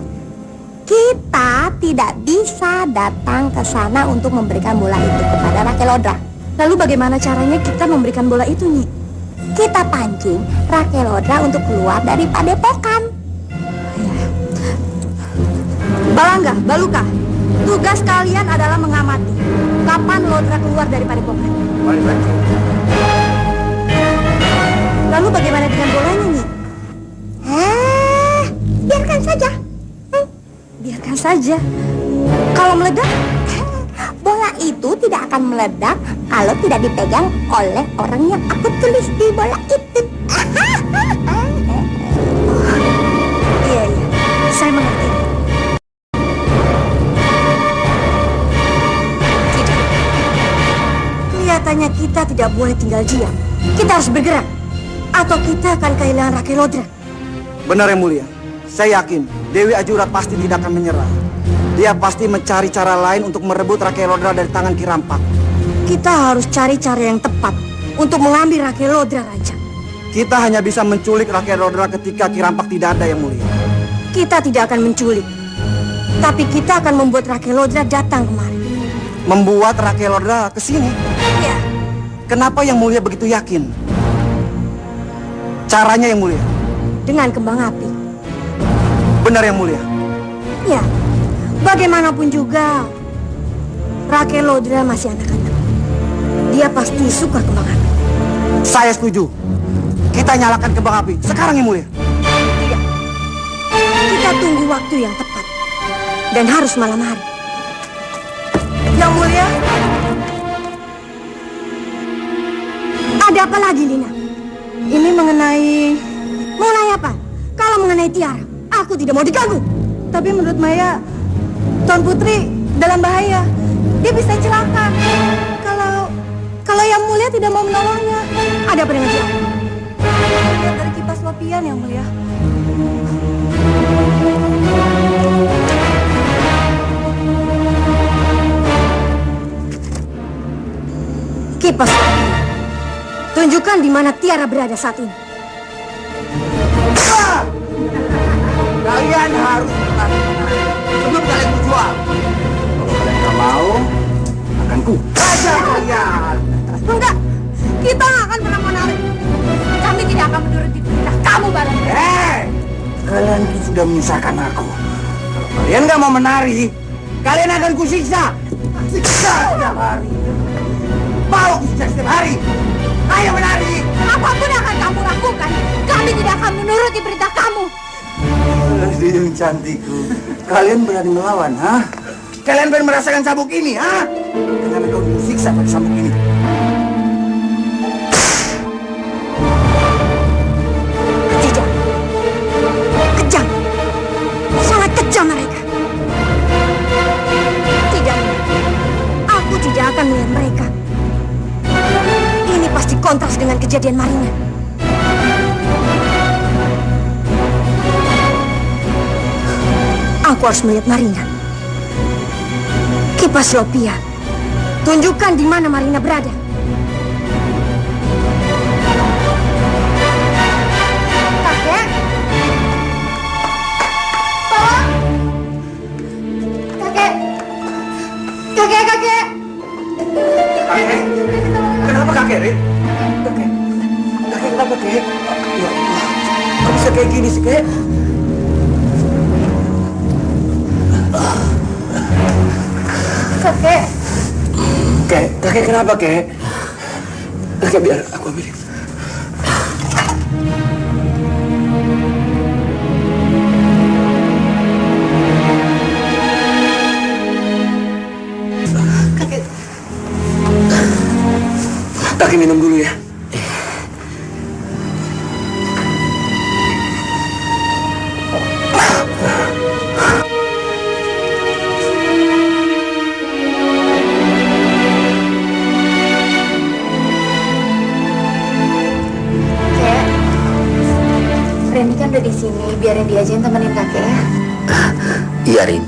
Kita tidak bisa datang ke sana untuk memberikan bola itu kepada Rakelodra. lalu bagaimana caranya kita memberikan bola itu, Nyi? Kita pancing Rakelodra untuk keluar dari padepokan. Balangga, Baluka, tugas kalian adalah mengamati kapan Lodra keluar dari padepokan. Lalu bagaimana dengan bolanya, Nyi? Biarkan saja. Biarkan saja. Kalau meledak, bola itu tidak akan meledak kalau tidak dipegang oleh orang yang aku tulis di bola itu. iya, saya mengerti. Tidak. Kelihatannya kita tidak boleh tinggal diam. Kita harus bergerak, atau kita akan kehilangan Rakelodra. Benar yang mulia. Saya yakin Dewi Azura pasti tidak akan menyerah. Dia pasti mencari cara lain untuk merebut Rakelodra dari tangan Kirampak. Kita harus cari cara yang tepat untuk mengambil Rakelodra, Raja. Kita hanya bisa menculik Rakelodra ketika Kirampak tidak ada yang mulia. Kita tidak akan menculik, tapi kita akan membuat Rakelodra datang kemari. Membuat Rakelodra ke sini? Ya. Kenapa yang mulia begitu yakin? Caranya yang mulia? Dengan kembang api. Benar yang mulia? Ya, bagaimanapun juga Rakelodra masih anak-anak. Dia pasti suka kembang api. Saya setuju. Kita nyalakan kembang api sekarang yang mulia. Tidak. Kita tunggu waktu yang tepat. Dan harus malam hari. Yang mulia. Ada apa lagi, Lina? Ini mengenai apa? Kalau mengenai Tiara, aku tidak mau diganggu. Tapi menurut Maya, Tuan Putri dalam bahaya. Dia bisa celaka. Kalau yang mulia tidak mau menolongnya. Ada apa dengan Tiara? Lihat dari kipas Lopian yang mulia. Kipas Lopian. Tunjukkan di mana Tiara berada saat ini. Kalian harus bertanding sebelum kalian berjuang. Kalau kalian nggak mau, akan ku hajar kalian. Enggak, kita nggak akan pernah menari. Kami tidak akan menuruti perintah kamu, Balangga. Kalian sudah menyusahkan aku. Kalau kalian nggak mau menari, kalian akan kusiksa. Siksa setiap hari. Mau kusiksa setiap hari. Ayo menari. Apapun yang akan kamu lakukan, kami tidak akan menuruti perintah kamu. Duyung cantikku, kalian berani melawan, ha? Kalian berani merasakan sabuk ini, ha? Karena kau disiksa pada sabuk ini. Tidak. Kejam. Sangat kejam mereka. Tidak. Aku tidak akan melihat mereka. Ini pasti kontras dengan kejadian Marina. Aku harus melihat Marina. Kipas Lopia, tunjukkan di mana Marina berada. Kakek, Ya Allah, kok bisa kayak gini sih, Kek? Kakek. Kakek kenapa, Kek? Kakek biar aku ambilin. Kakek minum dulu ya. Randy kan udah di sini, biarin dia aja yang temenin kakek ya. Iya, Rin.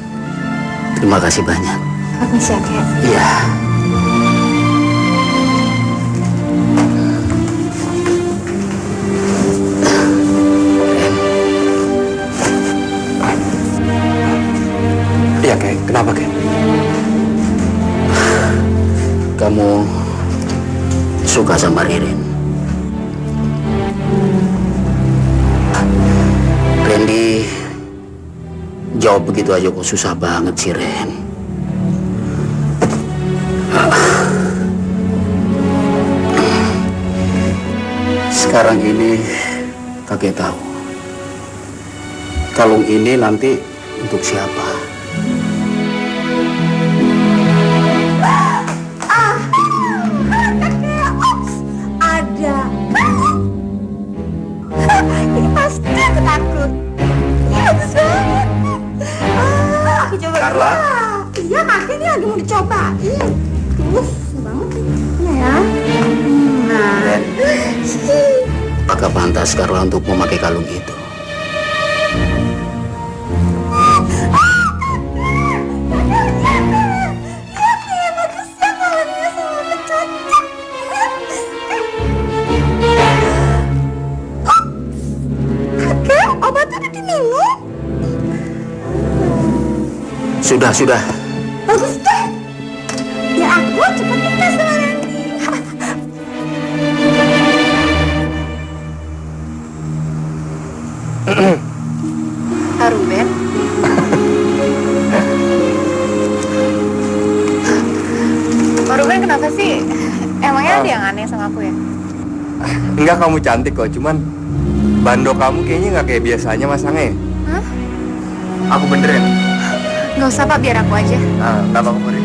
Terima kasih banyak. Permisi ya, Kek. Iya. Iya, Kek. Kenapa, Kek? Kamu suka sama Ririn? Randy jawab begitu aja kok susah banget sih, Ren. Sekarang ini kakek tahu. Kalung ini nanti untuk siapa? Ada. Ini pasti aku takut. Ini bagus banget. Aku coba. Carla? Iya, kakek ini lagi mau dicobain. Terus banget nih. Ya. Nah. Apakah pantas Carla untuk memakai kalung itu? Sudah. Bagus deh. Ya aku cepet nikah sama Randy. Pak Ruben. Pak Ruben kenapa sih? Emangnya ada yang aneh sama aku ya? Enggak, kamu cantik kok. Cuman bando kamu kayaknya nggak kayak biasanya masangnya. Hah? Aku benerin. Nggak usah Pak, biar aku aja. Nggak apa-apa, Rin.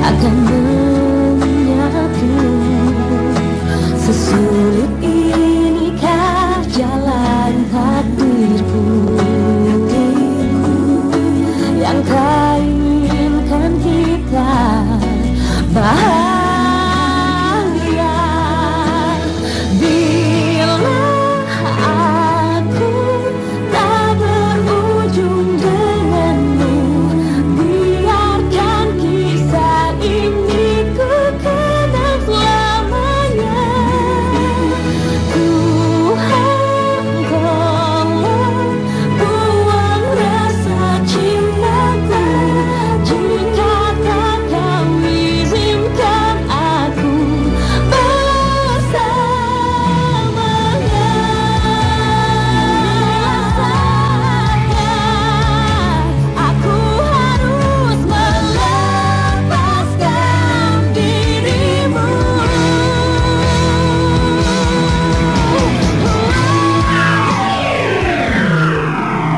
Akan